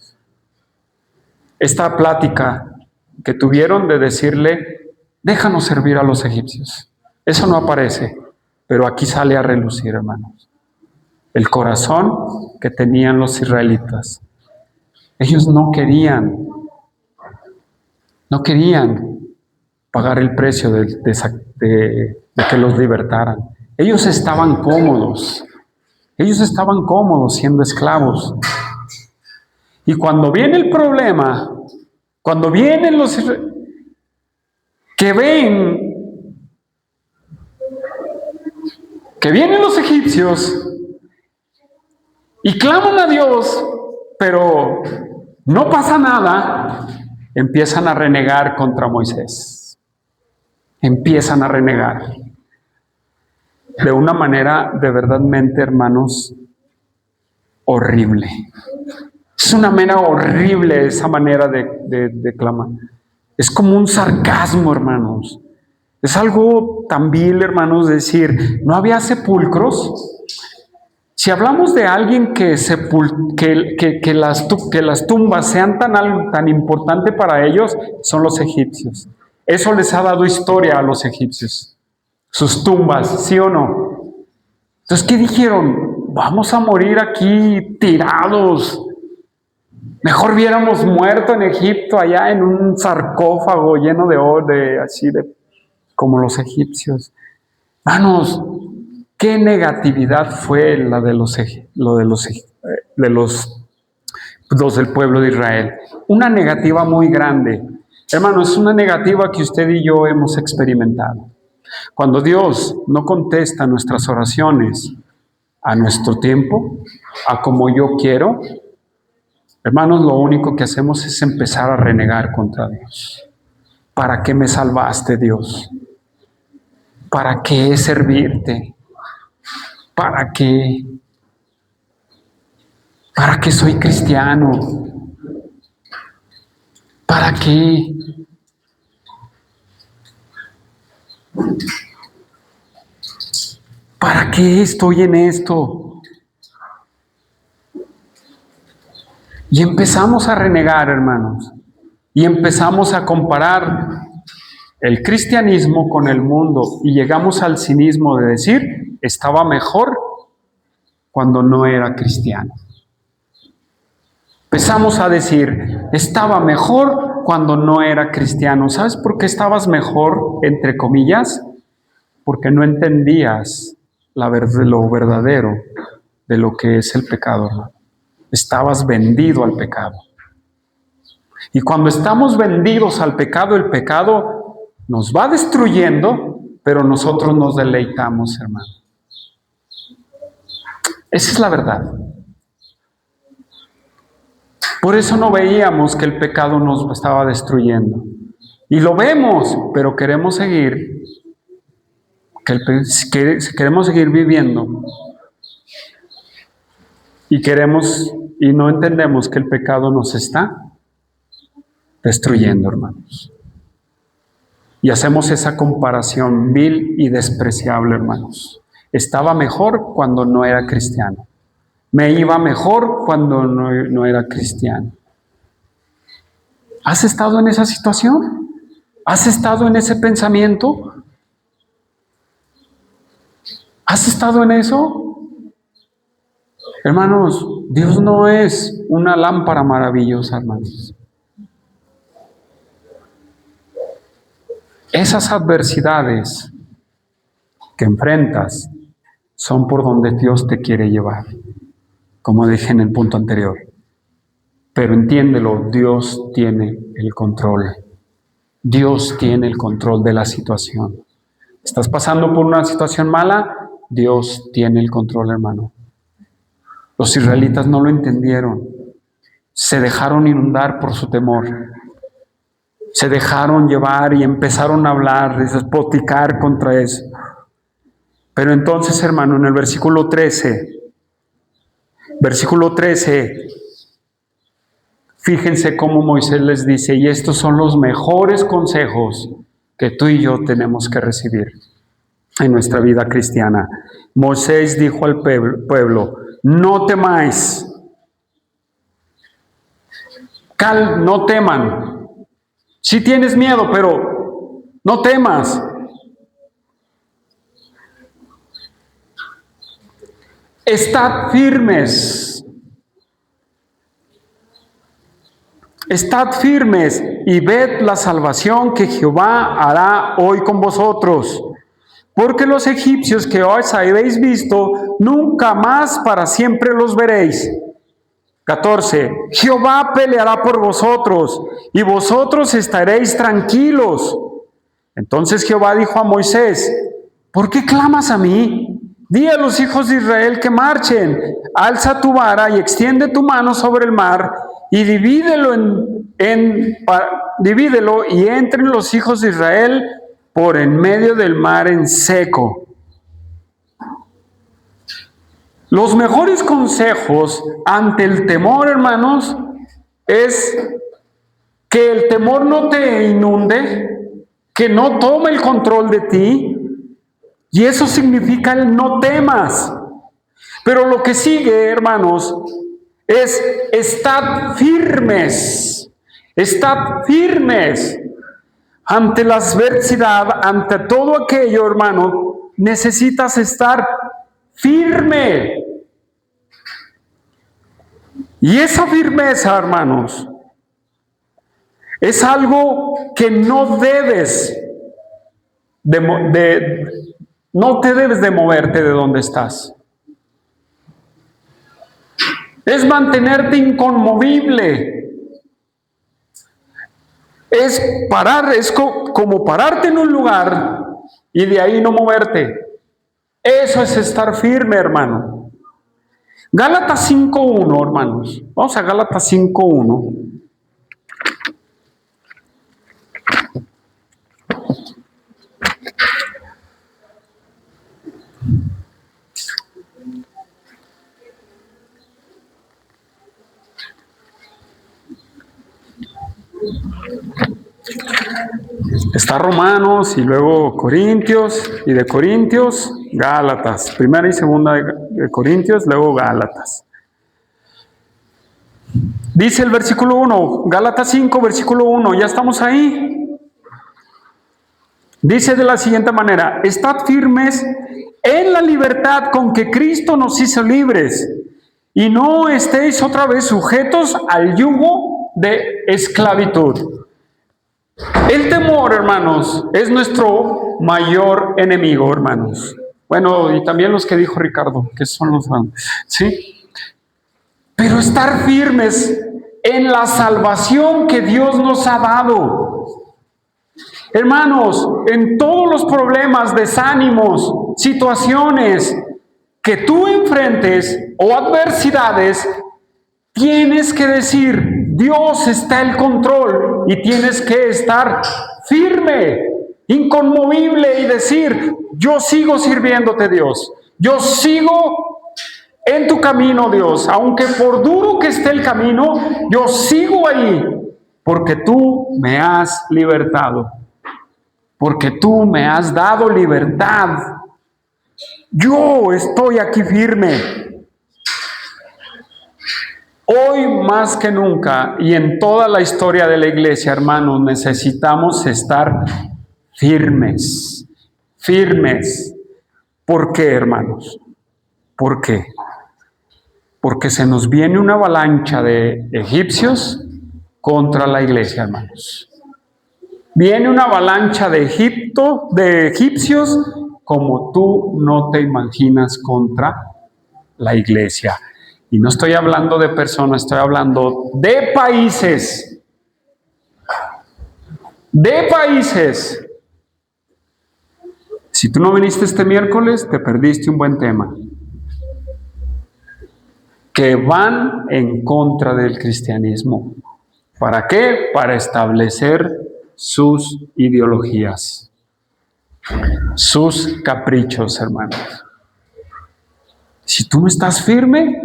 Esta plática que tuvieron de decirle, déjanos servir a los egipcios. Eso no aparece, pero aquí sale a relucir, hermanos. El corazón que tenían los israelitas. Ellos no querían pagar el precio de que los libertaran. Ellos estaban cómodos siendo esclavos. Y cuando viene el problema, cuando vienen los que vienen los egipcios y claman a Dios, pero no pasa nada, empiezan a renegar contra Moisés. Empiezan a renegar. De una manera de verdadmente, hermanos, horrible. Es una manera horrible esa manera de clamar. Es como un sarcasmo, hermanos. Es algo tan vil, hermanos, decir, ¿no había sepulcros? Si hablamos de alguien que las tumbas sean tan importante para ellos, son los egipcios. Eso les ha dado historia a los egipcios. Sus tumbas, ¿sí o no? Entonces, ¿qué dijeron? Vamos a morir aquí tirados. Mejor hubiéramos muerto en Egipto, allá en un sarcófago lleno de oro, como los egipcios. Hermanos, qué negatividad fue la de los del pueblo de Israel. Una negativa muy grande. Hermanos, es una negativa que usted y yo hemos experimentado. Cuando Dios no contesta nuestras oraciones a nuestro tiempo, a como yo quiero, hermanos, lo único que hacemos es empezar a renegar contra Dios. ¿Para qué me salvaste, Dios? ¿Para qué servirte? ¿Para qué? ¿Para qué soy cristiano? ¿Para qué? ¿Para qué estoy en esto? Y empezamos a renegar, hermanos. Y empezamos a comparar el cristianismo con el mundo. Y llegamos al cinismo de decir, estaba mejor cuando no era cristiano. Empezamos a decir, estaba mejor cuando no era cristiano. ¿Sabes por qué estabas mejor, entre comillas? Porque no entendías lo verdadero de lo que es el pecado, hermano. Estabas vendido al pecado. Y cuando estamos vendidos al pecado, el pecado nos va destruyendo, pero nosotros nos deleitamos, hermano. Esa es la verdad. Por eso no veíamos que el pecado nos estaba destruyendo. Y lo vemos, pero queremos seguir queremos seguir viviendo y no entendemos que el pecado nos está destruyendo, hermanos. Y hacemos esa comparación vil y despreciable, hermanos. Estaba mejor cuando no era cristiano. Me iba mejor cuando no era cristiano. ¿Has estado en esa situación? ¿Has estado en ese pensamiento? ¿Has estado en eso? Hermanos, Dios no es una lámpara maravillosa, hermanos. Esas adversidades que enfrentas son por donde Dios te quiere llevar, como dije en el punto anterior. Pero entiéndelo, Dios tiene el control. Dios tiene el control de la situación. ¿Estás pasando por una situación mala? Dios tiene el control, hermano. Los israelitas no lo entendieron. Se dejaron inundar por su temor. Se dejaron llevar y empezaron a hablar, a despoticar contra eso. Pero entonces, hermano, en el versículo 13, fíjense cómo Moisés les dice, y estos son los mejores consejos que tú y yo tenemos que recibir en nuestra vida cristiana. Moisés dijo al pueblo, no temáis, no teman. Si tienes miedo, pero no temas. Estad firmes. Estad firmes y ved la salvación que Jehová hará hoy con vosotros. Porque los egipcios que os habéis visto, nunca más para siempre los veréis. 14. Jehová peleará por vosotros, y vosotros estaréis tranquilos. Entonces Jehová dijo a Moisés, ¿por qué clamas a mí? Di a los hijos de Israel que marchen. Alza tu vara y extiende tu mano sobre el mar, y divídelo y entren los hijos de Israel por en medio del mar en seco. Los mejores consejos ante el temor, hermanos, es que el temor no te inunde, que no tome el control de ti, y eso significa el no temas. Pero lo que sigue, hermanos, es estad firmes ante la adversidad, ante todo aquello, hermano, necesitas estar firme. Y esa firmeza, hermanos, es algo que no debes no te debes de moverte de donde estás. Es mantenerte inconmovible. Es como pararte en un lugar y de ahí no moverte. Eso es estar firme, hermano. Gálatas 5.1, hermanos. Vamos a Gálatas 5.1. Está Romanos y luego Corintios, y de Corintios, Gálatas. Primera y segunda de Corintios, luego Gálatas. Dice el versículo 1, Gálatas 5, versículo 1, ya estamos ahí. Dice de la siguiente manera, estad firmes en la libertad con que Cristo nos hizo libres, y no estéis otra vez sujetos al yugo de esclavitud. El temor, hermanos, es nuestro mayor enemigo, hermanos. Bueno, y también los que dijo Ricardo, que son los grandes, ¿sí? Pero estar firmes en la salvación que Dios nos ha dado. Hermanos, en todos los problemas, desánimos, situaciones que tú enfrentes o adversidades, tienes que decir, Dios está en control y tienes que estar firme. inconmovible y decir, yo sigo sirviéndote, Dios. Yo sigo en tu camino, Dios. Aunque por duro que esté el camino, yo sigo ahí, porque tú me has libertado. Porque tú me has dado libertad. Yo estoy aquí firme. Hoy más que nunca y en toda la historia de la iglesia, hermanos, necesitamos estar firmes. Firmes. ¿Por qué, hermanos? ¿Por qué? Porque se nos viene una avalancha de egipcios contra la iglesia, hermanos. Viene una avalancha de egipcios, como tú no te imaginas, contra la iglesia. Y no estoy hablando de personas, estoy hablando de países. De países. Si tú no viniste este miércoles, te perdiste un buen tema. Que van en contra del cristianismo. ¿Para qué? Para establecer sus ideologías, sus caprichos, hermanos. Si tú no estás firme,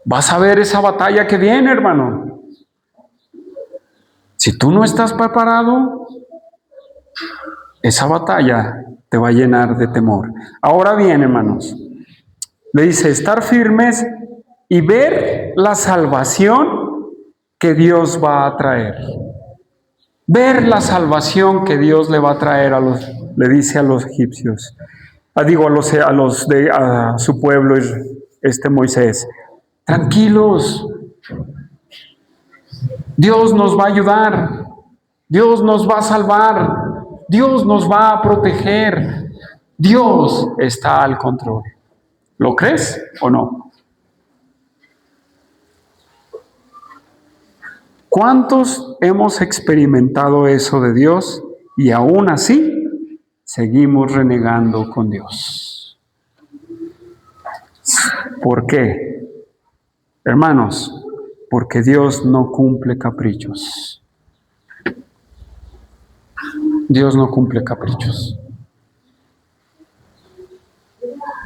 vas a ver esa batalla que viene, hermano. Si tú no estás preparado, esa batalla te va a llenar de temor. Ahora bien, hermanos, le dice estar firmes y ver la salvación que Dios va a traer. Ver la salvación que Dios le va a traer le dice a los egipcios. A su pueblo, Moisés. Tranquilos. Dios nos va a ayudar. Dios nos va a salvar. Dios nos va a proteger. Dios está al control. ¿Lo crees o no? ¿Cuántos hemos experimentado eso de Dios y aún así seguimos renegando con Dios? ¿Por qué? Hermanos, porque Dios no cumple caprichos. Dios no cumple caprichos.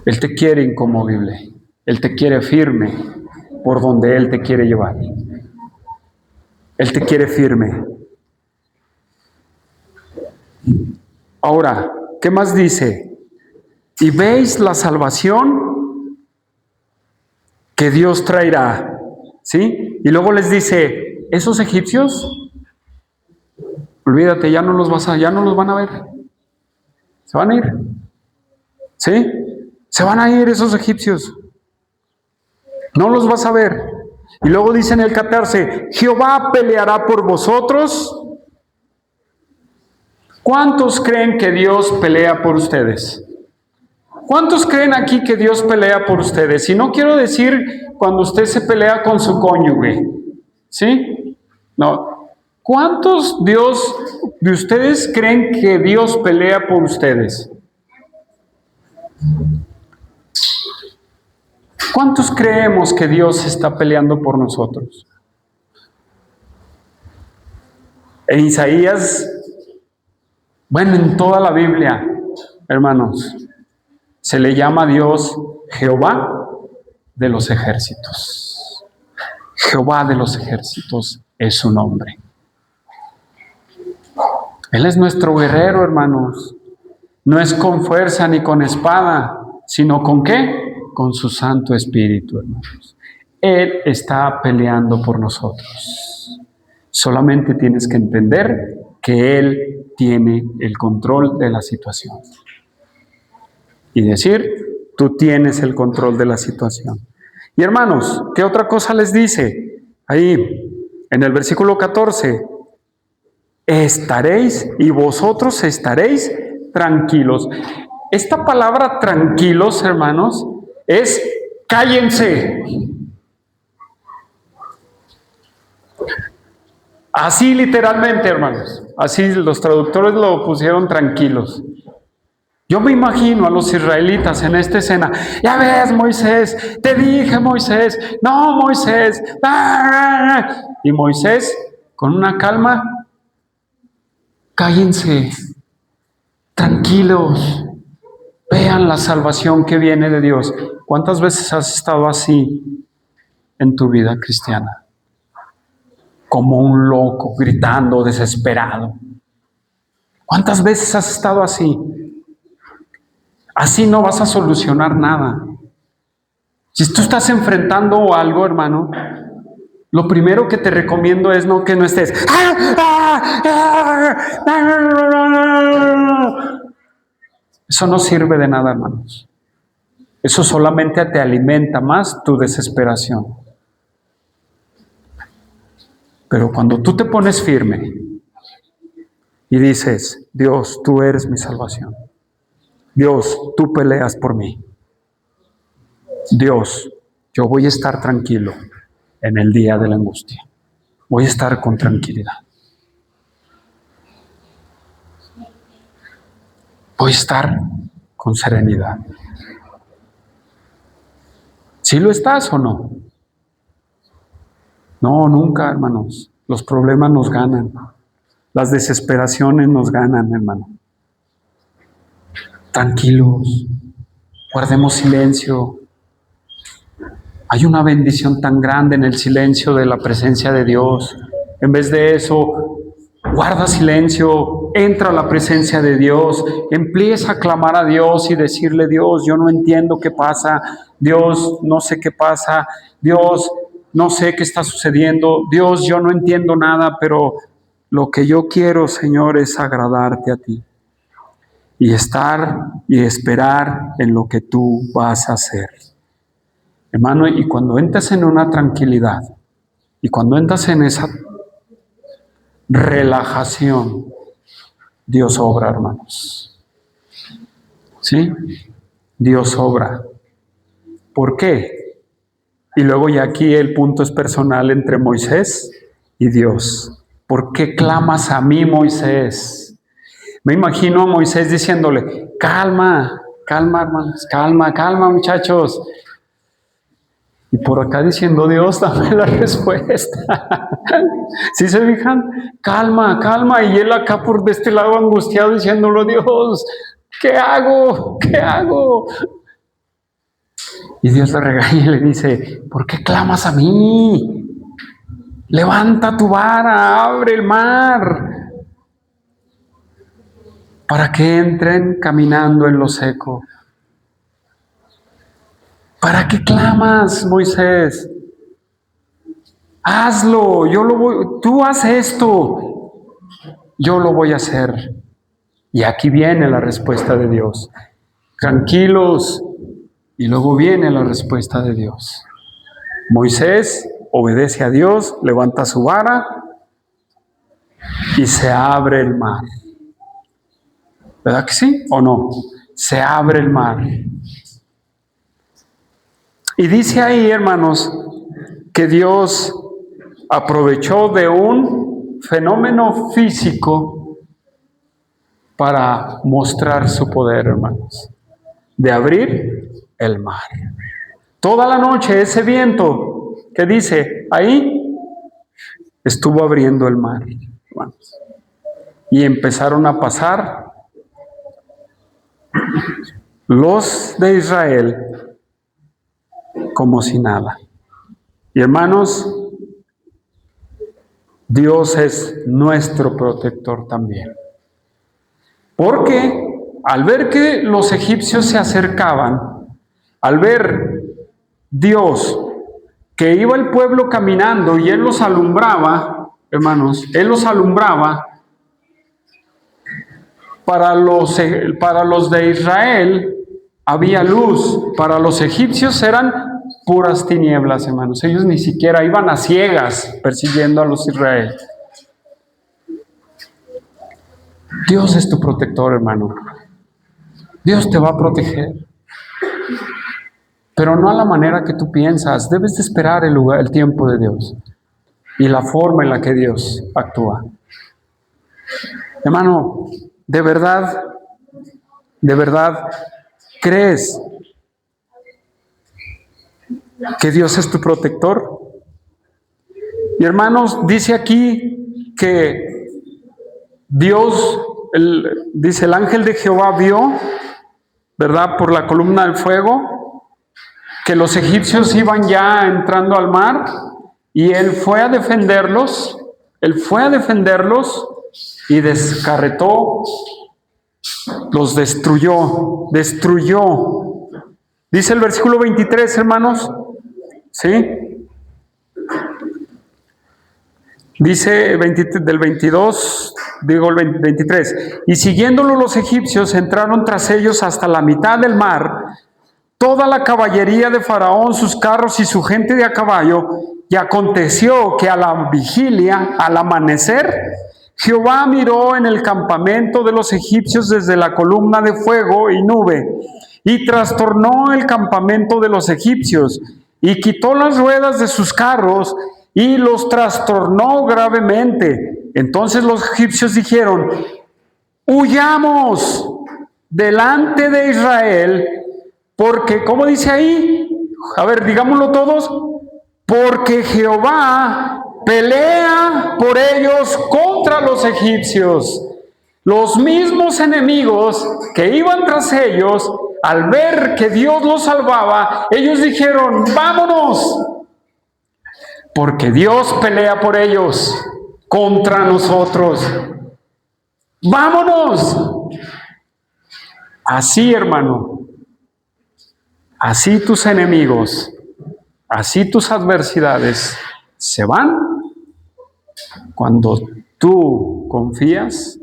Él te quiere inconmovible. Él te quiere firme por donde Él te quiere llevar. Él te quiere firme. Ahora, ¿qué más dice? Y veis la salvación que Dios traerá. ¿Sí? Y luego les dice, esos egipcios, olvídate, ya no los van a ver. Se van a ir. ¿Sí? Se van a ir esos egipcios. No los vas a ver. Y luego dice en el 14, Jehová peleará por vosotros. ¿Cuántos creen que Dios pelea por ustedes? ¿Cuántos creen aquí que Dios pelea por ustedes? Y no quiero decir cuando usted se pelea con su cónyuge. ¿Sí? No. ¿Cuántos de ustedes creen que Dios pelea por ustedes? ¿Cuántos creemos que Dios está peleando por nosotros? En Isaías, bueno, en toda la Biblia, hermanos, se le llama a Dios Jehová de los ejércitos. Jehová de los ejércitos es su nombre. Él es nuestro guerrero, hermanos. No es con fuerza ni con espada, sino ¿con qué? Con su Santo Espíritu, hermanos. Él está peleando por nosotros. Solamente tienes que entender que Él tiene el control de la situación. Y decir, tú tienes el control de la situación. Y hermanos, ¿qué otra cosa les dice? Ahí, en el versículo 14, estaréis y vosotros estaréis tranquilos. Esta palabra tranquilos, hermanos, es cállense. Así literalmente, hermanos. Así los traductores lo pusieron tranquilos. Yo me imagino a los israelitas en esta escena. Ya ves, Moisés, te dije, Moisés. No, Moisés. Y Moisés, con una calma, cállense. tranquilos, vean la salvación que viene de Dios. ¿Cuántas veces has estado así en tu vida cristiana? Como un loco, gritando, desesperado. ¿Cuántas veces has estado así? Así no vas a solucionar nada. Si tú estás enfrentando algo, hermano, lo primero que te recomiendo es que no estés. Eso no sirve de nada, hermanos. Eso solamente te alimenta más tu desesperación. Pero cuando tú te pones firme y dices, Dios, tú eres mi salvación. Dios, tú peleas por mí. Dios, yo voy a estar tranquilo en el día de la angustia. Voy a estar con tranquilidad. Voy a estar con serenidad. ¿Sí lo estás o no? No, nunca, hermanos. Los problemas nos ganan. Las desesperaciones nos ganan, hermano. Tranquilos. Guardemos silencio. Hay una bendición tan grande en el silencio de la presencia de Dios. En vez de eso, guarda silencio, entra a la presencia de Dios, empieza a clamar a Dios y decirle, Dios, yo no entiendo qué pasa, Dios, no sé qué pasa, Dios, no sé qué está sucediendo, Dios, yo no entiendo nada, pero lo que yo quiero, Señor, es agradarte a ti y estar y esperar en lo que tú vas a hacer. Hermano, y cuando entras en una tranquilidad y cuando entras en esa relajación, Dios obra, hermanos. ¿Sí? Dios obra. ¿Por qué? Y luego ya aquí el punto es personal entre Moisés y Dios. ¿Por qué clamas a mí, Moisés? Me imagino a Moisés diciéndole, calma, calma, hermanos, calma, calma, muchachos. Y por acá diciendo, Dios, dame la respuesta. ¿Sí se fijan? Calma, calma. Y él acá por de este lado angustiado diciéndolo, Dios, ¿qué hago? ¿Qué hago? Y Dios le regaña y le dice, ¿por qué clamas a mí? Levanta tu vara, abre el mar, para que entren caminando en lo seco. ¿Para qué clamas, Moisés? Hazlo, tú haz esto, yo lo voy a hacer. Y aquí viene la respuesta de Dios. Tranquilos, y luego viene la respuesta de Dios. Moisés obedece a Dios, levanta su vara y se abre el mar. ¿Verdad que sí o no? Se abre el mar. Y dice ahí, hermanos, que Dios aprovechó de un fenómeno físico para mostrar su poder, hermanos, de abrir el mar. Toda la noche ese viento que dice ahí estuvo abriendo el mar, hermanos, y empezaron a pasar los de Israel como si nada. Y hermanos, Dios es nuestro protector también. Porque al ver que los egipcios se acercaban, al ver Dios que iba el pueblo caminando y Él los alumbraba, hermanos, Él los alumbraba, para los de Israel había luz, para los egipcios eran puras tinieblas, hermanos. Ellos ni siquiera iban a ciegas persiguiendo a los Israel. Dios es tu protector, hermano. Dios te va a proteger. Pero no a la manera que tú piensas. Debes de esperar el tiempo de Dios y la forma en la que Dios actúa. Hermano, de verdad, ¿crees que Dios es tu protector? Y hermanos, dice aquí que Dios, dice, el ángel de Jehová vio, ¿verdad? Por la columna del fuego, que los egipcios iban ya entrando al mar, y él fue a defenderlos, y descarretó, los destruyó. Dice el versículo 23, hermanos, ¿sí? Dice del 22, digo el 23, y siguiéndolo los egipcios entraron tras ellos hasta la mitad del mar, toda la caballería de Faraón, sus carros y su gente de a caballo, y aconteció que a la vigilia, al amanecer, Jehová miró en el campamento de los egipcios desde la columna de fuego y nube, y trastornó el campamento de los egipcios, y quitó las ruedas de sus carros, y los trastornó gravemente. Entonces los egipcios dijeron, huyamos delante de Israel, porque, ¿cómo dice ahí? A ver, digámoslo todos, porque Jehová pelea por ellos contra los egipcios. Los mismos enemigos que iban tras ellos, al ver que Dios los salvaba, ellos dijeron, vámonos, porque Dios pelea por ellos contra nosotros. Vámonos. Así, hermano, así tus enemigos, así tus adversidades se van cuando tú confías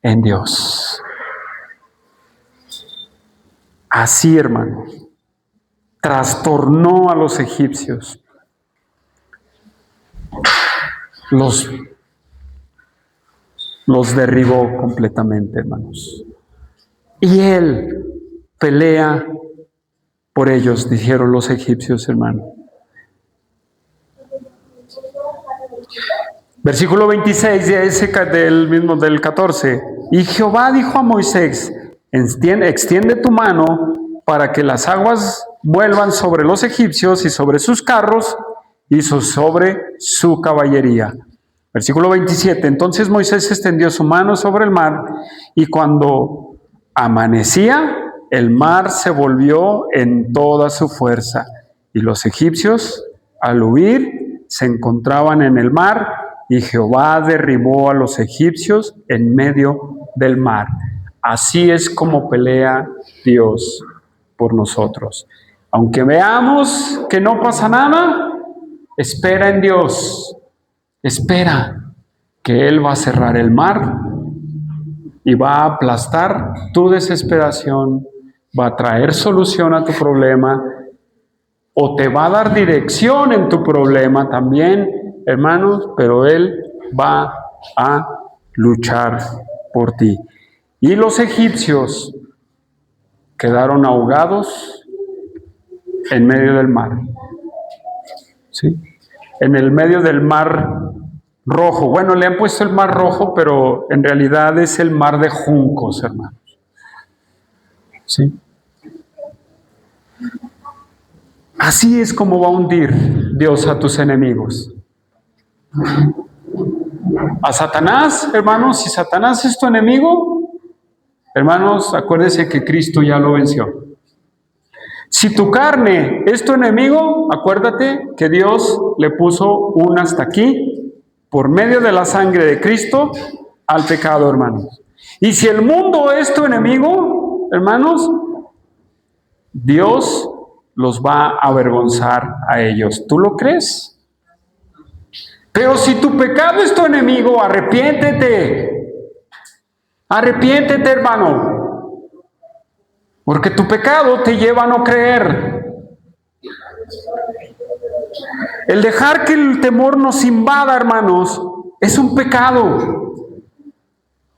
en Dios. Así, hermano, trastornó a los egipcios. Los derribó completamente, hermanos. Y Él pelea por ellos, dijeron los egipcios, hermano. Versículo 26 de ese del 14. Y Jehová dijo a Moisés, extiende tu mano para que las aguas vuelvan sobre los egipcios y sobre sus carros y sobre su caballería. Versículo 27. Entonces Moisés extendió su mano sobre el mar, y cuando amanecía, el mar se volvió en toda su fuerza, y los egipcios, al huir, se encontraban en el mar, y Jehová derribó a los egipcios en medio del mar. Así es como pelea Dios por nosotros. Aunque veamos que no pasa nada, espera en Dios. Espera que Él va a cerrar el mar y va a aplastar tu desesperación, va a traer solución a tu problema, o te va a dar dirección en tu problema también, hermanos, pero Él va a luchar por ti. Y los egipcios quedaron ahogados en medio del mar. ¿Sí? En el medio del mar Rojo. Bueno, le han puesto el mar Rojo, pero en realidad es el mar de juncos, hermanos. ¿Sí? Así es como va a hundir Dios a tus enemigos. A Satanás, hermanos, si Satanás es tu enemigo, hermanos, acuérdense que Cristo ya lo venció. Si tu carne es tu enemigo, acuérdate que Dios le puso un hasta aquí por medio de la sangre de Cristo al pecado, hermanos. Y si el mundo es tu enemigo, hermanos, Dios los va a avergonzar a ellos. ¿Tú lo crees? Pero si tu pecado es tu enemigo, arrepiéntete. Arrepiéntete, hermano. Porque tu pecado te lleva a no creer. El dejar que el temor nos invada, hermanos, es un pecado.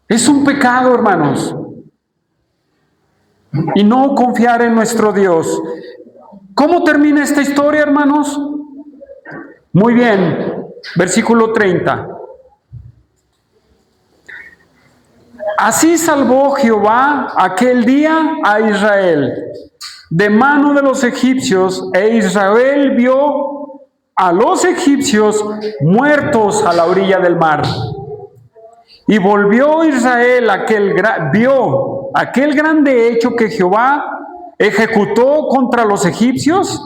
Es un pecado, hermanos. Y no confiar en nuestro Dios. ¿Cómo termina esta historia, hermanos? Muy bien, versículo 30. Así salvó Jehová aquel día a Israel de mano de los egipcios, e Israel vio a los egipcios muertos a la orilla del mar. Y volvió Israel vio aquel grande hecho que Jehová ejecutó contra los egipcios,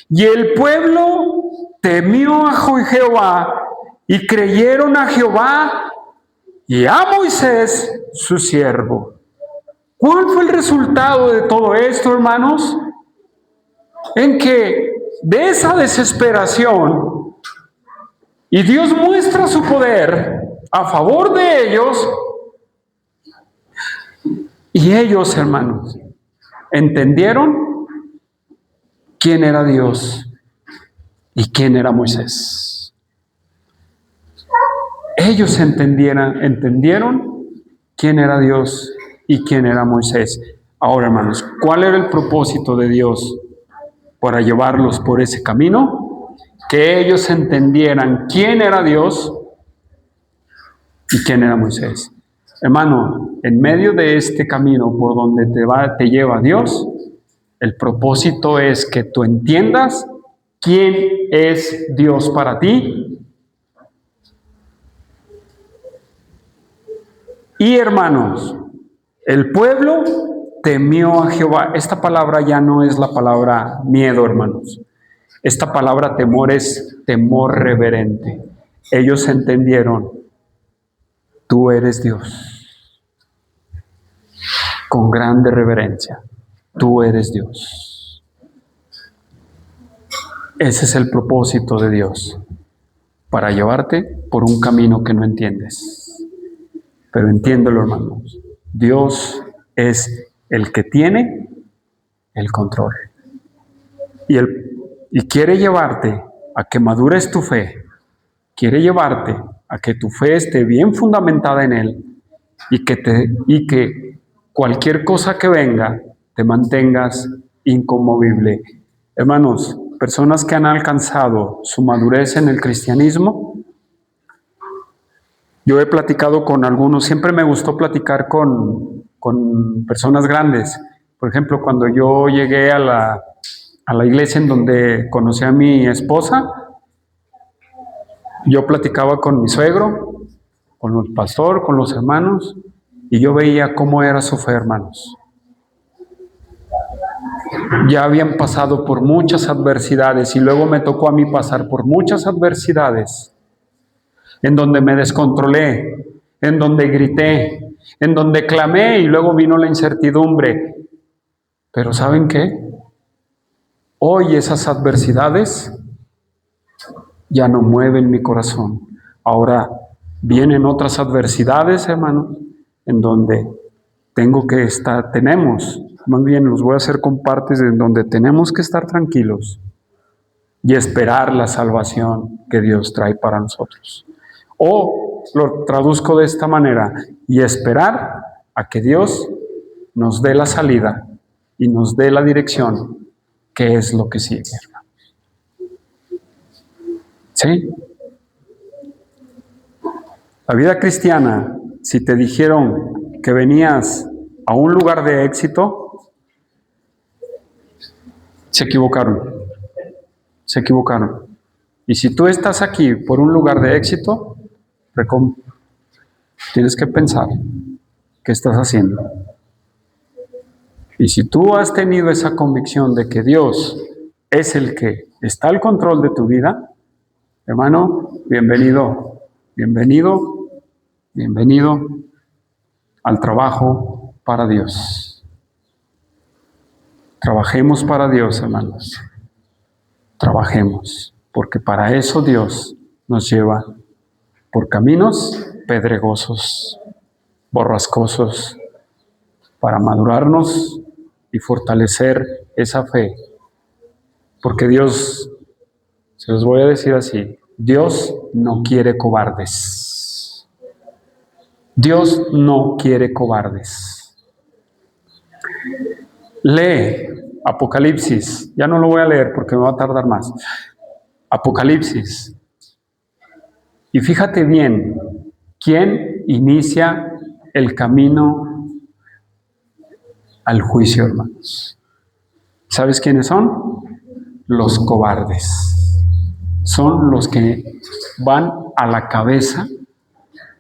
y el pueblo temió a Jehová y creyeron a Jehová y a Moisés su siervo. ¿Cuál fue el resultado de todo esto, hermanos? En que de esa desesperación, y Dios muestra su poder a favor de ellos, y ellos, hermanos, entendieron quién era Dios y quién era Moisés. Ellos entendieron quién era Dios y quién era Moisés. Ahora, hermanos, ¿cuál era el propósito de Dios para llevarlos por ese camino? Que ellos entendieran quién era Dios y quién era Moisés. Hermano, en medio de este camino por donde te lleva Dios, el propósito es que tú entiendas quién es Dios para ti. Y hermanos, el pueblo temió a Jehová. Esta palabra ya no es la palabra miedo, hermanos. Esta palabra temor es temor reverente. Ellos entendieron, tú eres Dios. Con grande reverencia, tú eres Dios. Ese es el propósito de Dios, para llevarte por un camino que no entiendes. Pero entiéndelo, hermanos, Dios es el que tiene el control. Y quiere llevarte a que madures tu fe, quiere llevarte a que tu fe esté bien fundamentada en Él y que cualquier cosa que venga te mantengas inconmovible. Hermanos, personas que han alcanzado su madurez en el cristianismo, yo he platicado con algunos, siempre me gustó platicar con personas grandes. Por ejemplo, cuando yo llegué a la iglesia en donde conocí a mi esposa, yo platicaba con mi suegro, con el pastor, con los hermanos, y yo veía cómo era su fe, hermanos. Ya habían pasado por muchas adversidades y luego me tocó a mí pasar por muchas adversidades en donde me descontrolé, en donde grité, en donde clamé y luego vino la incertidumbre. Pero ¿saben qué? Hoy esas adversidades ya no mueven mi corazón. Ahora vienen otras adversidades, hermanos, en donde más bien los voy a hacer con partes en donde tenemos que estar tranquilos y esperar la salvación que Dios trae para nosotros. O lo traduzco de esta manera, y esperar a que Dios nos dé la salida y nos dé la dirección, que es lo que sigue, hermanos. ¿Sí? La vida cristiana, si te dijeron que venías a un lugar de éxito, se equivocaron. Se equivocaron. Y si tú estás aquí por un lugar de éxito, tienes que pensar qué estás haciendo. Y si tú has tenido esa convicción de que Dios es el que está al control de tu vida, hermano, bienvenido, bienvenido, bienvenido al trabajo para Dios. Trabajemos para Dios, hermanos. Trabajemos, porque para eso Dios nos lleva por caminos pedregosos, borrascosos, para madurarnos y fortalecer esa fe. Porque Dios, se los voy a decir así, Dios no quiere cobardes. Dios no quiere cobardes. Lee Apocalipsis, ya no lo voy a leer porque me va a tardar más. Apocalipsis. Y fíjate bien, ¿quién inicia el camino al juicio, hermanos? ¿Sabes quiénes son? Los cobardes. Son los que van a la cabeza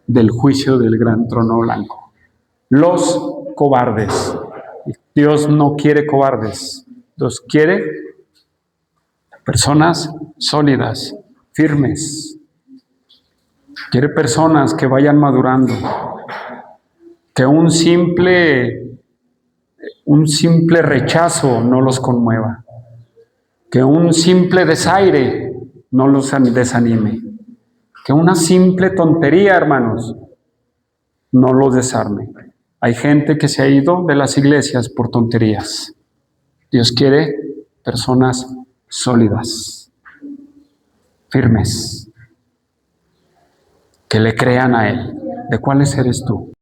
del juicio del gran trono blanco. Los cobardes. Dios no quiere cobardes. Dios quiere personas sólidas, firmes. Quiere personas que vayan madurando. Que un simple rechazo no los conmueva. Que un simple desaire no los desanime. Que una simple tontería, hermanos, no los desarme. Hay gente que se ha ido de las iglesias por tonterías. Dios quiere personas sólidas, firmes, que le crean a Él. ¿De cuáles eres tú?